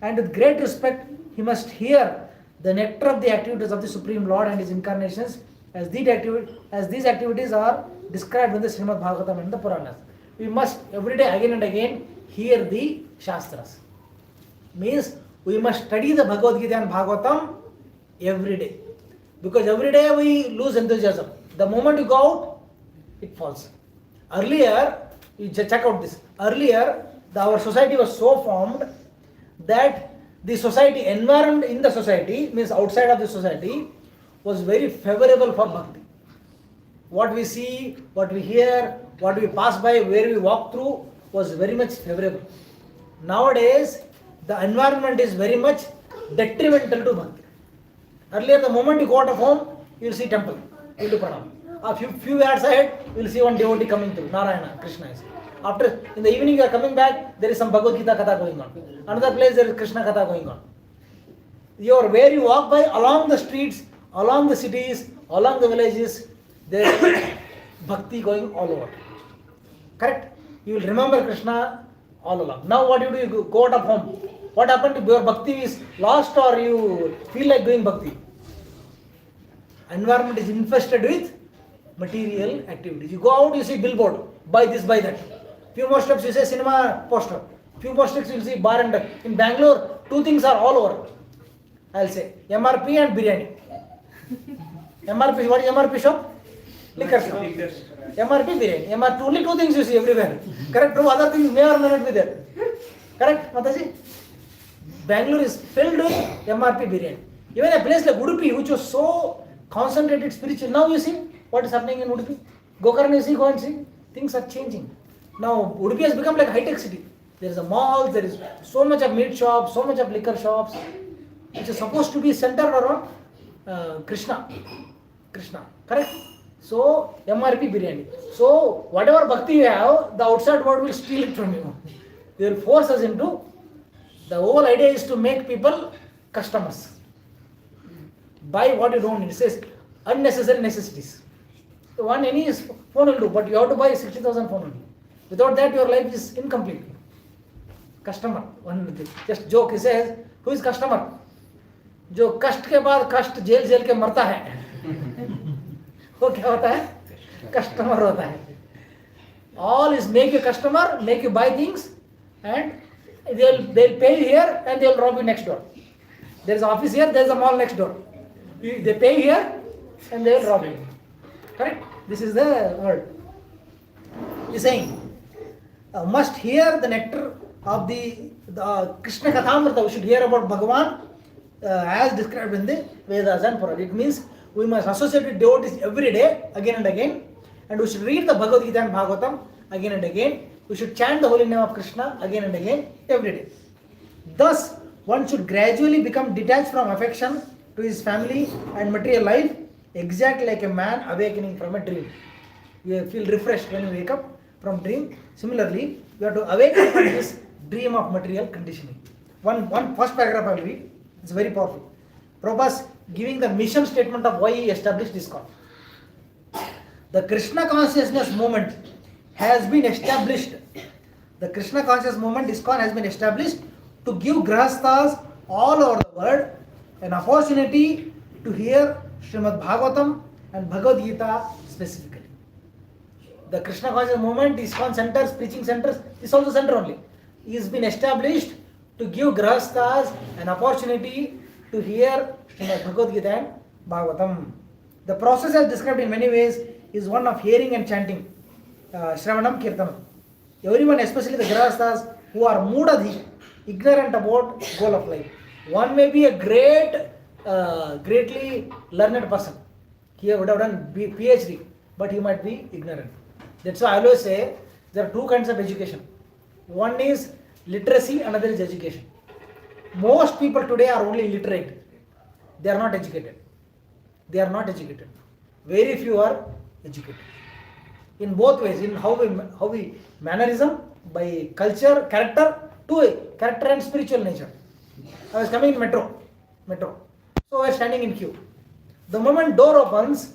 And with great respect, he must hear the nectar of the activities of the Supreme Lord and his incarnations, as these activities are described in the Srimad Bhagavatam and the Puranas. We must every day again and again hear the Shastras. Means we must study the Bhagavad Gita and Bhagavatam every day. Because every day we lose enthusiasm. The moment you go out, it falls. Earlier, you check out this. Earlier, our society was so formed that the society, environment in the society, means outside of the society, was very favorable for bhakti. What we see, what we hear, what we pass by, where we walk through, was very much favorable. Nowadays, the environment is very much detrimental to bhakti. Earlier, the moment you go out of home, you will see temple, you will do pranam. A few yards ahead, you will see one devotee coming through, Narayana, Krishna is. After, in the evening you are coming back, there is some Bhagavad Gita Katha going on. Another place there is Krishna Katha going on. Where you walk by, along the streets, along the cities, along the villages, there is bhakti going all over. Correct? You will remember Krishna all along. Now what do? You go out of home. What happened if your bhakti is lost or you feel like doing bhakti? Environment is infested with material activities. You go out, you see billboard, buy this, buy that. Few more steps, you say cinema poster. Few more steps, you will see bar and in Bangalore, two things are all over. I'll say MRP and biryani. MRP, what is MRP shop? Liquor shop. MRP, biryani. MRP, only two things you see everywhere. Correct? Two other things may or may not be there. Correct, Mataji? Bangalore is filled with MRP biryani. Even a place like Udupi, which was so concentrated spiritual, now you see what is happening in Udupi. Gokarna, you see, go and see. Things are changing. Now Udupi has become like a high-tech city. There is a mall, there is so much of meat shops, so much of liquor shops, which is supposed to be centered around Krishna. Correct? So MRP biryani. So whatever bhakti you have, the outside world will steal it from you. They will force us into. The whole idea is to make people customers. Buy what you don't need. It says unnecessary necessities. So any phone will do, but you have to buy 60,000 phone only. Without that, your life is incomplete. Customer. Just joke. He says, who is customer? जो कष्ट के बाद कष्ट jail के मरता है वो क्या होता है? कस्टमर होता है. All is make you customer, make you buy things, and they'll pay you here and they'll rob you next door. There's an office here, there's a mall next door. They pay here and they'll rob you. Correct? This is the word. He's saying, must hear the nectar of the Krishna Kathamrita. We should hear about Bhagavan as described in the Vedas and Puranas. It means we must associate with devotees every day, again and again, and we should read the Bhagavad Gita and Bhagavatam again and again. We should chant the holy name of Krishna again and again every day. Thus, one should gradually become detached from affection to his family and material life, exactly like a man awakening from a dream. You feel refreshed when you wake up from dream. Similarly, you have to awaken from this dream of material conditioning. One first paragraph I will read. It's very powerful. Prabhupada giving the mission statement of why he established this call. The Krishna consciousness movement has been established. The Krishna consciousness movement, ISKCON, has been established to give grahasthas all over the world an opportunity to hear Srimad Bhagavatam and Bhagavad Gita specifically. The Krishna consciousness movement, ISKCON centers, preaching centers, is also center only. It has been established to give Grahasthas an opportunity to hear Srimad Bhagavad Gita and Bhagavatam. The process as described in many ways is one of hearing and chanting, Shravanam Kirtanam. Everyone, especially the Grahasthas who are Mudadhi, ignorant about goal of life. One may be a greatly learned person. He would have done PhD, but he might be ignorant. That's why I always say there are two kinds of education. One is literacy, another is education. Most people today are only literate. They are not educated. They are not educated. Very few are educated. In both ways, in how we mannerism, by culture, character, character and spiritual nature. I was coming in metro. So I was standing in queue. The moment door opens,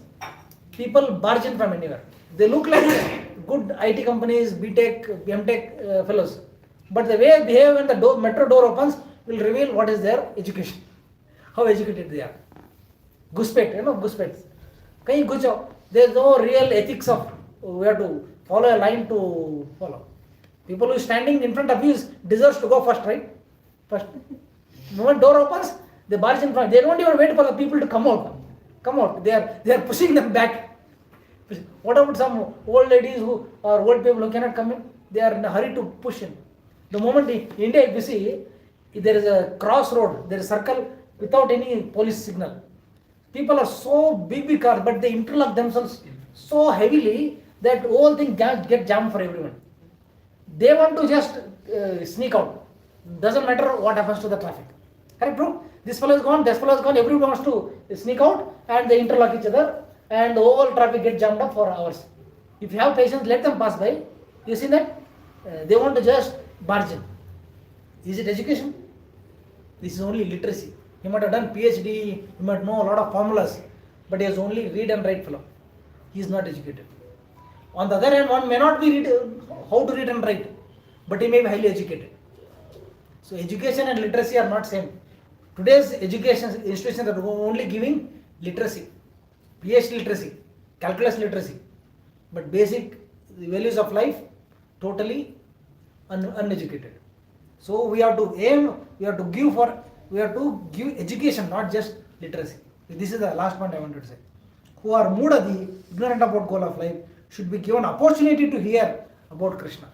people barge in from anywhere. They look like good IT companies, BTech, MTech fellows. But the way they behave when the metro door opens will reveal what is their education. How educated they are. Guspet, guspets. Kahin gujo. There is no real ethics of we have to follow a line to follow. People who are standing in front of you deserves to go first, right? First. The moment door opens, they barge in front. They don't even wait for the people to come out. They are pushing them back. What about some old ladies or old people who cannot come in? They are in a hurry to push in. The moment in India, if you see, there is a crossroad, there is a circle without any police signal. People are so big cars, but they interlock themselves so heavily that whole thing get jammed for everyone. They want to just sneak out. Doesn't matter what happens to the traffic. Correct, bro? This fellow is gone, everyone wants to sneak out and they interlock each other and the whole traffic gets jammed up for hours. If you have patience, let them pass by. You see that? They want to just barge in. Is it education? This is only literacy. He might have done PhD, he might know a lot of formulas, but he has only read and write fellow. He is not educated. On the other hand, one may not be how to read and write, but he may be highly educated. So education and literacy are not same. Today's education institutions are only giving literacy, PhD literacy, calculus literacy, but basic values of life totally uneducated. So we have to aim, we have to give education, not just literacy. This is the last point I wanted to say. Who are Mudadi, ignorant about goal of life, should be given opportunity to hear about Krishna.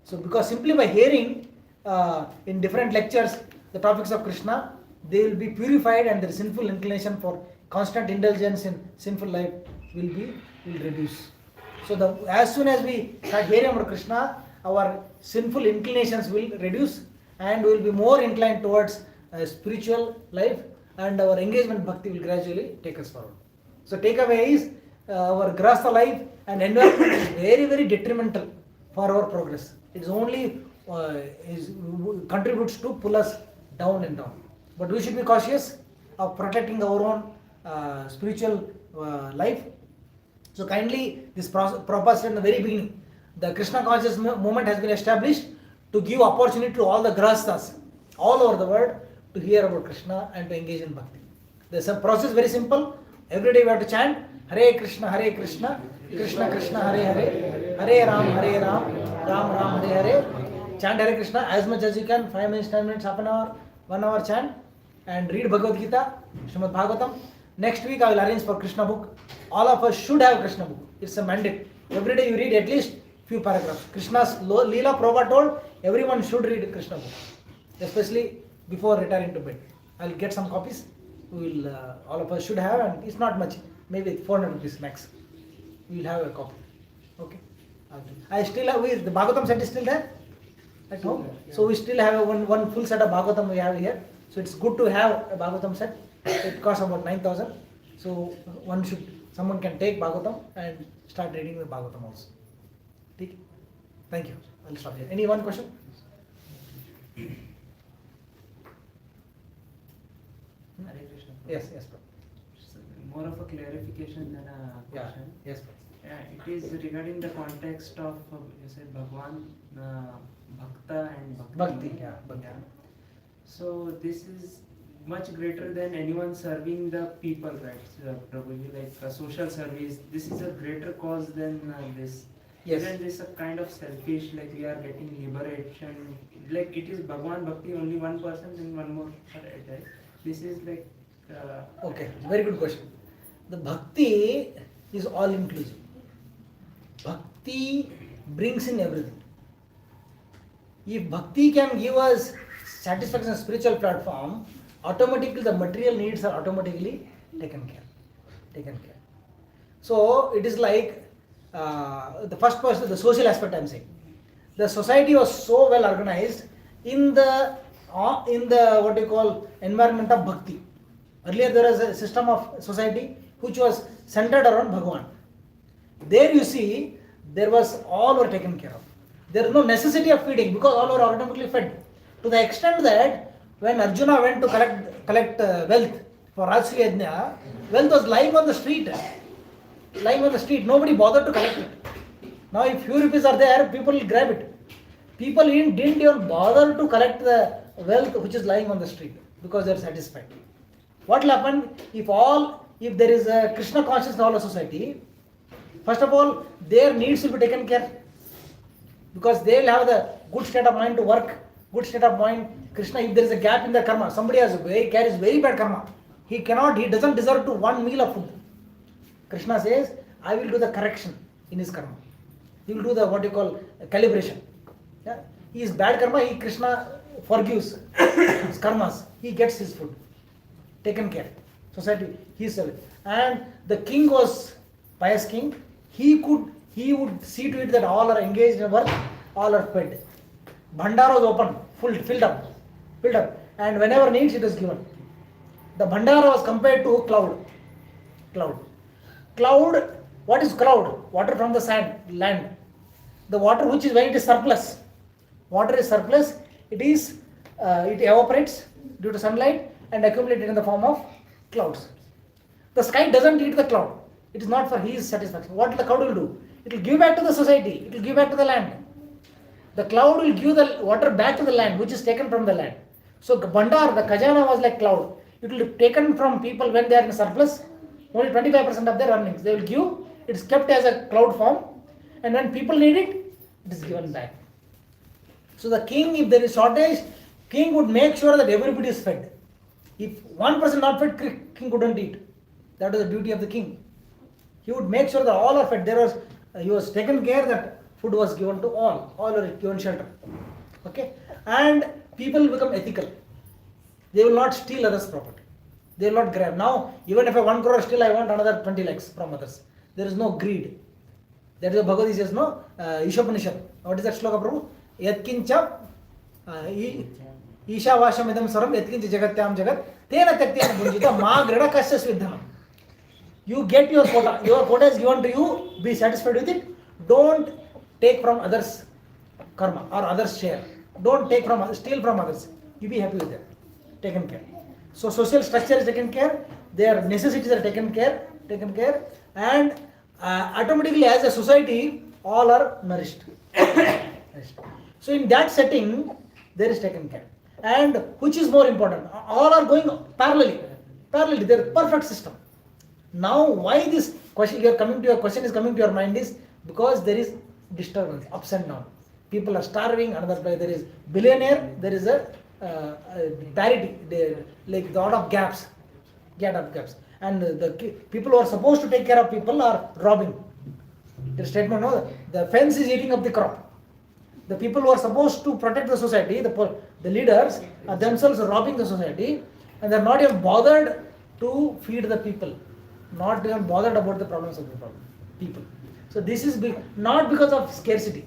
So because simply by hearing in different lectures the topics of Krishna, they will be purified and their sinful inclination for constant indulgence in sinful life will reduce. So as soon as we start hearing about Krishna, our sinful inclinations will reduce and we will be more inclined towards spiritual life and our engagement bhakti will gradually take us forward. So takeaway is our grahastha life and environment is very, very detrimental for our progress. It is only contributes to pull us down and down. But we should be cautious of protecting our own spiritual life. So kindly, this proposed in the very beginning, the Krishna conscious movement has been established to give opportunity to all the grahasthas all over the world to hear about Krishna and to engage in bhakti. The process is very simple. Every day we have to chant Hare Krishna, Krishna Krishna, Hare Hare, Hare Ram, Ram Ram, Hare Hare. Chant Hare Krishna as much as you can, 5 minutes, 10 minutes, half an hour, 1 hour chant, and read Bhagavad Gita, Srimad Bhagavatam. Next week I will arrange for Krishna book. All of us should have Krishna book. It's a mandate. Every day you read at least few paragraphs. Krishna's Leela Prabhupada told everyone should read Krishna book, especially before retiring to bed. I'll get some copies. We will all of us should have, and it's not much, maybe 400 rupees max. We will have a copy. Okay. I still have the Bhagavatam set is still there at home. So we still have one full set of Bhagavatam we have here. So it's good to have a Bhagavatam set. It costs about 9,000. So someone can take Bhagavatam and start reading the Bhagavatam also. Thank you. I'll stop here. Any one question? Hare Krishna. Yes. More of a clarification than a question. Yes. It is regarding the context of you said Bhagwan, Bhakta and Bhakti. Bhakti. So this is much greater than anyone serving the people, right? Prabhu, like a social service. This is a greater cause than this. Yes. Isn't this a kind of selfish, like we are getting liberation, like it is Bhagwan Bhakti only one person and one more, right? This is like Okay, very good question. The bhakti is all inclusive. Bhakti brings in everything. If bhakti can give us satisfaction on spiritual platform, automatically the material needs are automatically taken care. So it is like the first person, the social aspect I am saying. The society was so well organized in the what you call environment of bhakti. Earlier there was a system of society which was centered around Bhagwan. There you see, there was all were taken care of. There is no necessity of feeding because all were automatically fed. To the extent that when Arjuna went to collect wealth for Rajasuya Yajna, wealth was lying on the street. Nobody bothered to collect it. Now if few rupees are there, people will grab it. People didn't even bother to collect the wealth which is lying on the street because they are satisfied. What will happen if there is a Krishna consciousness in all of society? First of all, their needs will be taken care because they will have the good state of mind to work, good state of mind. Krishna, if there is a gap in their karma, somebody carries very bad karma. He doesn't deserve to one meal of food. Krishna says, I will do the correction in his karma. He will do the what you call calibration. Yeah? He is bad karma, Krishna forgives his karmas. He gets his food. Taken care. Society, and the king was pious king. He would see to it that all are engaged in work, all are fed. Bhandara was open, filled up, and whenever needs it is given. The Bhandara was compared to cloud. What is cloud? Water from the land. The water which is when it is surplus. Water is surplus. It evaporates due to sunlight and accumulated in the form of clouds. The sky doesn't eat the cloud. It is not for his satisfaction. What the cloud will do? It will give back to the society. It will give back to the land. The cloud will give the water back to the land, which is taken from the land. So Bandar, the Khajana was like cloud. It will be taken from people when they are in surplus. Only 25% of their earnings they will give. It is kept as a cloud form, and when people need it, it is given back. So the king, if there is shortage, king would make sure that everybody is fed. If one person not fed, king couldn't eat. That was the duty of the king. He would make sure that all are fed. He was taken care that food was given to all were given shelter. Okay, and people will become ethical. They will not steal others' property. They will not grab. Now, even if I 1 crore steal, I want another 20 lakhs from others. There is no greed. That is what Bhagavad Gita says, no? Ishopanishad. What is that shloka, Prabhu? Yatkincha Isha Vasham Idam Saram Yatkincha Jagatyam Jagat Tena Taktena Bunjita Ma Grada Kasya Svidhanam. You get your quota. Your quota is given to you. Be satisfied with it. Don't take from others' karma or others' share. Don't steal from others. You be happy with them. Taken care. So social structure is taken care. Their necessities are taken care, and automatically as a society, all are nourished. So in that setting, there is taken care. And which is more important? All are going parallelly. There is perfect system. Now, why this question is coming to your mind is because there is disturbance, ups and downs. People are starving. Another place there is billionaire. There is a parity, like the lot of gaps, and the people who are supposed to take care of people are robbing. The statement, no, the fence is eating up the crop. The people who are supposed to protect the society, the leaders, are themselves robbing the society, and they are not even bothered to feed the people, not even bothered about the problems of the people. So this is not because of scarcity,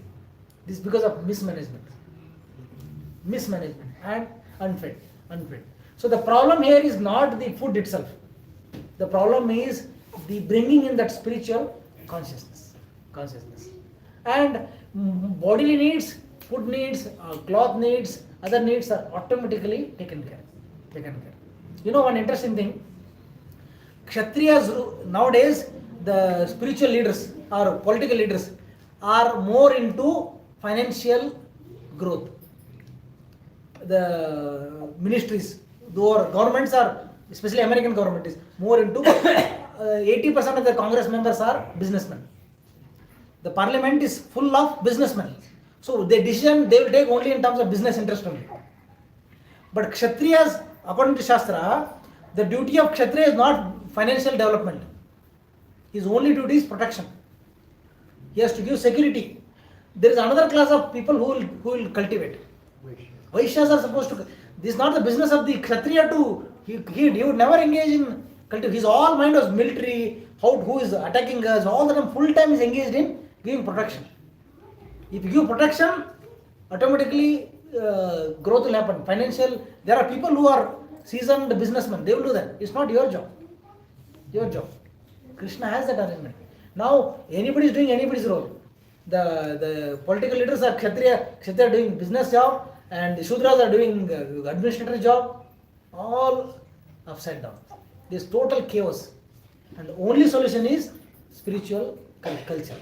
this is because of mismanagement and unfed. So the problem here is not the food itself. The problem is the bringing in that spiritual consciousness. And bodily needs, food needs, cloth needs, other needs are automatically taken care. You know one interesting thing, Kshatriyas nowadays, the spiritual leaders or political leaders are more into financial growth. The ministries, though governments are, especially American government is more into 80% of the Congress members are businessmen. The parliament is full of businessmen. So the decision they will take only in terms of business interest only. But Kshatriyas, according to Shastra, the duty of Kshatriya is not financial development. His only duty is protection. He has to give security. There is another class of people who will cultivate. Vaishyas are supposed to. This is not the business of the Kshatriya to. He would never engage in cultivation. His all mind was military. Who is attacking us? All the time, full time is engaged in giving protection. If you give protection, automatically growth will happen. Financial. There are people who are seasoned businessmen. They will do that. It's not your job. Your job. Krishna has that arrangement. Now anybody is doing anybody's role. The political leaders are Kshatriya are doing business job, and the Shudras are doing administrative job. All upside down. There's total chaos. And the only solution is spiritual culture.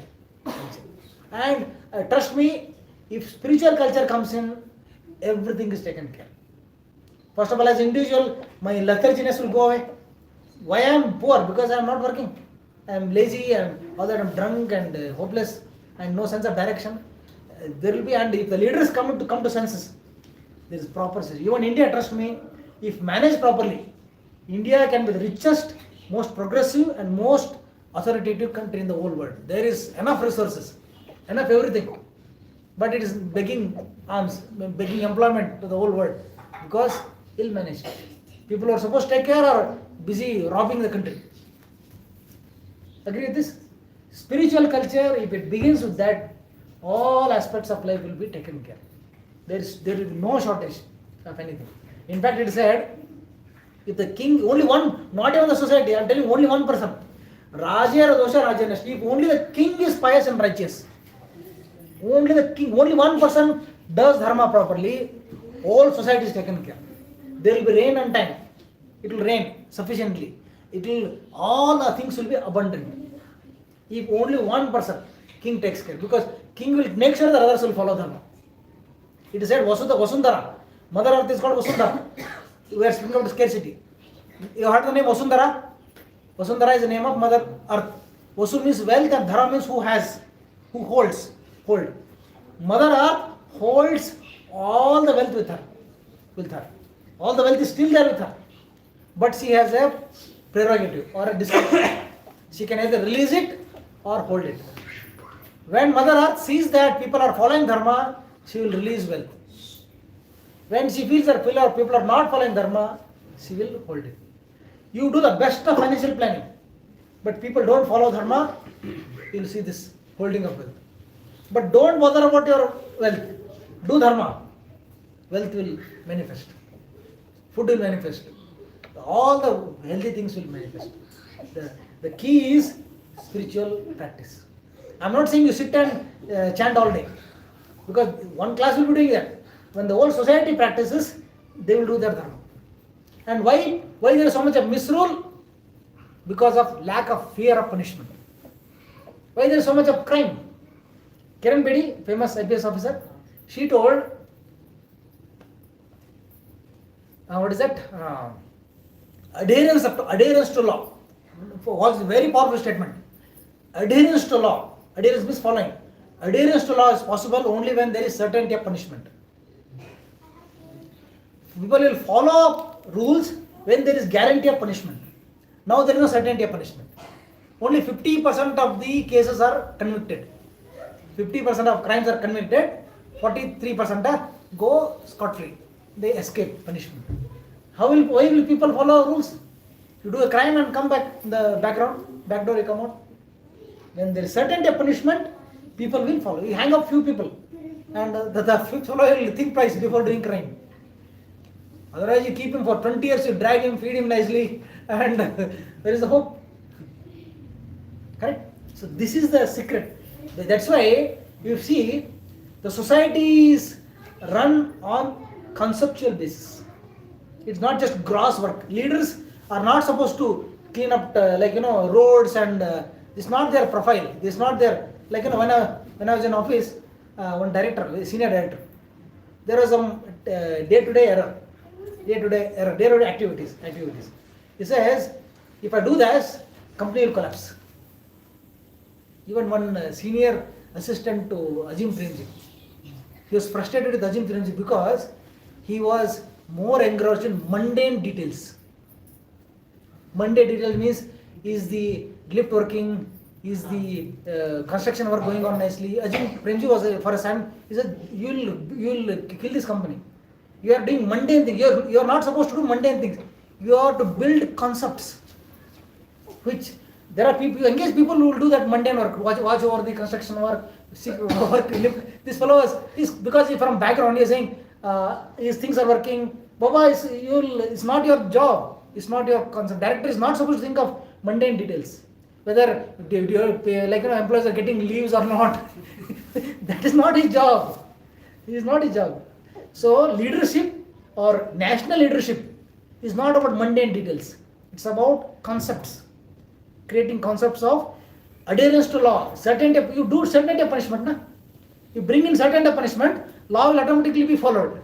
And trust me, if spiritual culture comes in, everything is taken care. First of all, as an individual, my letharginess will go away. Why I am poor? Because I am not working. I am lazy, and all that I am drunk and hopeless, and no sense of direction. There will be, and if the leaders come to senses, there is proper sense. Even India, trust me, if managed properly, India can be the richest, most progressive and most authoritative country in the whole world. There is enough resources, enough everything, but it is begging alms, begging employment to the whole world because ill managed. People who are supposed to take care are busy robbing the country. Agree with this? Spiritual culture, if it begins with that, all aspects of life will be taken care. There will be no shortage of anything. In fact, it is said, if the king, only one, not even the society, I am telling only one person, Raja Dosha Rajanashti, if only the king is pious and righteous, only the king, only one person does dharma properly, all society is taken care. There will be rain on time. It will rain sufficiently. All the things will be abundant. If only one person, king takes care, because king will make sure that others will follow dharma. It is said Vasundhara. Mother Earth is called Vasundhara. We are speaking of scarcity. You heard the name Vasundhara? Vasundhara is the name of Mother Earth. Vasu means wealth and Dhara means who has, who holds. Hold. Mother Earth holds all the wealth with her. All the wealth is still there with her. But she has a prerogative or a discretion. She can either release it or hold it. When Mother Earth sees that people are following dharma, she will release wealth. When she feels that people are not following dharma, she will hold it. You do the best of financial planning, but people don't follow dharma, you will see this holding of wealth. But don't bother about your wealth. Do dharma. Wealth will manifest. Food will manifest. All the healthy things will manifest. The key is spiritual practice. I am not saying you sit and chant all day, because one class will be doing that. When the whole society practices, they will do their dharma. And why there is so much of misrule? Because of lack of fear of punishment. Why there is so much of crime? Kiran Bedi, famous IPS officer, she told, what is that? Adherence to law. Was a very powerful statement. Adherence to law. Adherence means following. Adherence to law is possible only when there is certainty of punishment. People will follow rules when there is guarantee of punishment. Now there is no certainty of punishment. Only 50% of the cases are convicted. 50% of crimes are convicted. 43% go scot-free. They escape punishment. Why will people follow rules? You do a crime and come back in the back door you come out. When there is certainty of punishment, people will follow. You hang up few people, and the fifth fellow will think twice before doing crime. Otherwise, you keep him for 20 years, you drag him, feed him nicely, and there is a hope. Correct? So this is the secret. That's why you see the society is run on conceptual basis. It's not just gross work. Leaders are not supposed to clean up roads, and it's not their profile. It's not their, when I was in office, one director, senior director, there was some day-to-day activities. He says, if I do this, company will collapse. Even one senior assistant to Ajim Premji, he was frustrated with Ajim Premji because he was more engrossed in mundane details. Mundane details means, is the lift working, is the construction work going on nicely. Ajim Premji was for a time, he said, you'll kill this company. You are doing mundane things. You are not supposed to do mundane things. You are to build concepts, which there are people, you engage people who will do that mundane work, watch over the construction work, this fellow is because he from background, he is saying his things are working. Baba, it's not your job, it's not your concept. Director is not supposed to think of mundane details, whether employees are getting leaves or not. That is not his job. It is not his job. So leadership or national leadership is not about mundane details. It's about concepts, creating concepts of adherence to law. You do certainty of punishment. Na? You bring in certainty of punishment, law will automatically be followed.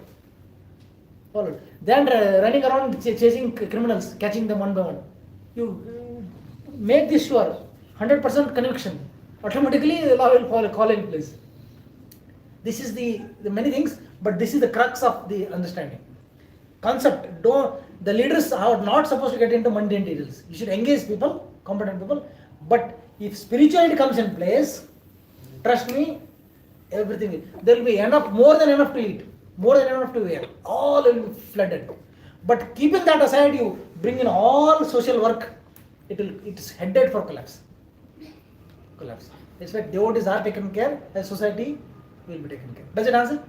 Then running around chasing criminals, catching them one by one. You make this sure, 100% conviction. Automatically the law will fall in place. This is the many things, but this is the crux of the understanding. Concept. The leaders are not supposed to get into mundane details. You should engage people, competent people. But if spirituality comes in place, trust me, everything there will be enough, more than enough to eat, more than enough to wear. All will be flooded. But keeping that aside, you bring in all social work, it's headed for collapse. That's why devotees are taken care, as society will be taken care. Does it answer?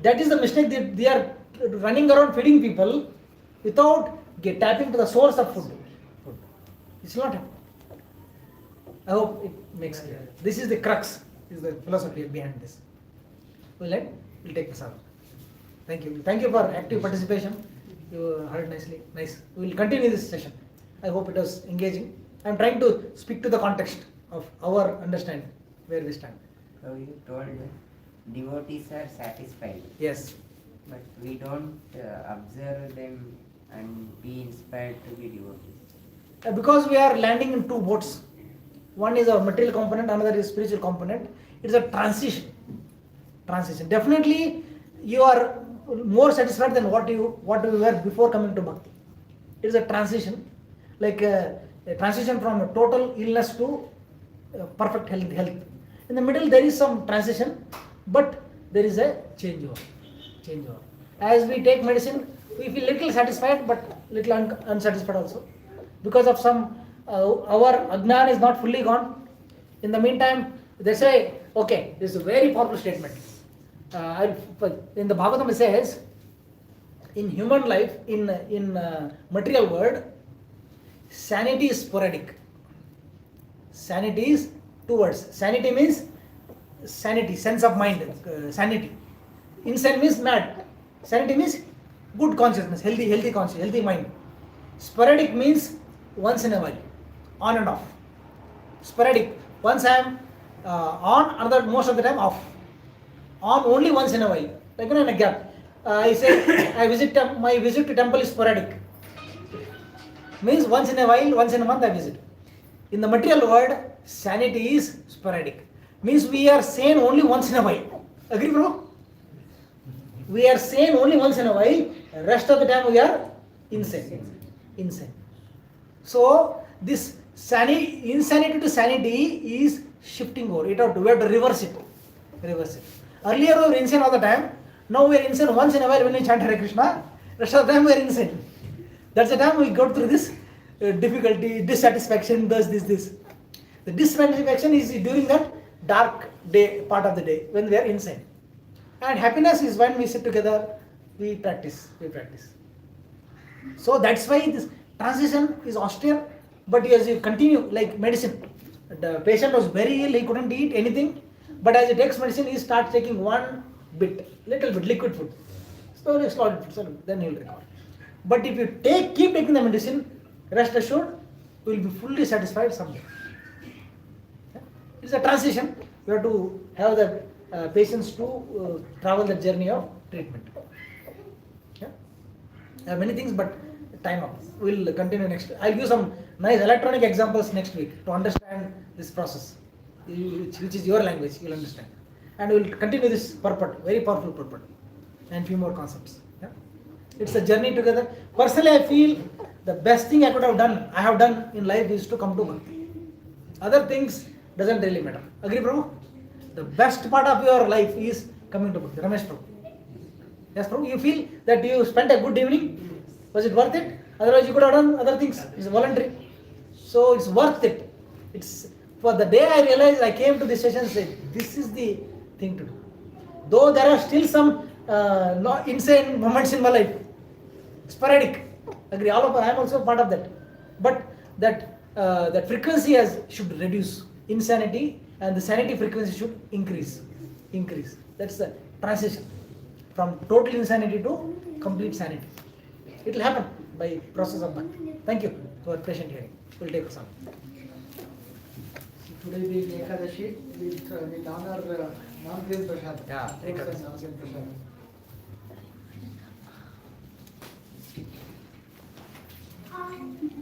That is the mistake. They are running around feeding people without tapping to the source of food. It's not happening. I hope it makes clear. This is the crux, is the philosophy behind this. We'll take this up. Thank you. Thank you for active participation. You heard nicely. Nice. We will continue this session. I hope it was engaging. I am trying to speak to the context of our understanding, where we stand. So you told devotees are satisfied. Yes. But we don't observe them and be inspired to be devotees. Because we are landing in two boats. One is a material component, another is spiritual component. It's a transition. Definitely, you are more satisfied than what you were before coming to bhakti. It is a transition, like a transition from a total illness to perfect health. In the middle, there is some transition, but there is a changeover. As we take medicine, we feel little satisfied, but little unsatisfied also, because of some our ajnana is not fully gone. In the meantime, they say, okay, this is a very powerful statement. In the Bhagavatam it says, in human life, in material world, sanity is sporadic. Sanity is two words. Sanity means sanity, sense of mind, sanity. Insane means mad. Sanity means good consciousness, healthy consciousness, healthy mind. Sporadic means once in a while, on and off. Sporadic. Once I am on, another most of the time off. On only once in a while, like in a gap. I say my visit to temple is sporadic. Means once in a while, once in a month I visit. In the material world, sanity is sporadic. Means we are sane only once in a while. Agree, bro? We are sane only once in a while. Rest of the time we are insane. So this insanity to sanity is shifting over. We have to reverse it. Earlier we were insane all the time. Now we are insane once in a while when we chant Hare Krishna. Rest of the time we are insane. That's the time we go through this difficulty, dissatisfaction, this. The dissatisfaction is during that dark day, part of the day, when we are insane. And happiness is when we sit together, we practice. So that's why this transition is austere, but as you continue, like medicine, the patient was very ill, he couldn't eat anything, but as he takes medicine, he starts taking little bit, liquid food. Slowly, then he will recover. But if you keep taking the medicine, rest assured, you will be fully satisfied someday. It's a transition. You have to have the patients to travel the journey of treatment. Many things, but time up. We'll continue next. I'll give some nice electronic examples next week to understand this process, which is your language, you'll understand. And we'll continue this purport, very powerful purport, and few more concepts. Yeah? It's a journey together. Personally, I feel the best thing I have done in life is to come to Bhakti. Other things doesn't really matter. Agree, Prabhu? The best part of your life is coming to Bhakti. Ramesh Prabhu. Yes, Prabhu, you feel that you spent a good evening? Was it worth it? Otherwise, you could have done other things. It's voluntary. So it's worth it. It's for the day I realized, I came to this session and said, this is the thing to do. Though there are still some insane moments in my life, sporadic. Agree, all of us, I am also part of that. But that frequency should reduce. Insanity and the sanity frequency should increase. That's the transition from total insanity to complete sanity. It will happen by process of Bhakti. Thank you for patient hearing. We'll take some. Today being Ekadashi, we honor non-green prasad. Yeah, Ekadashi. Non-green prasad.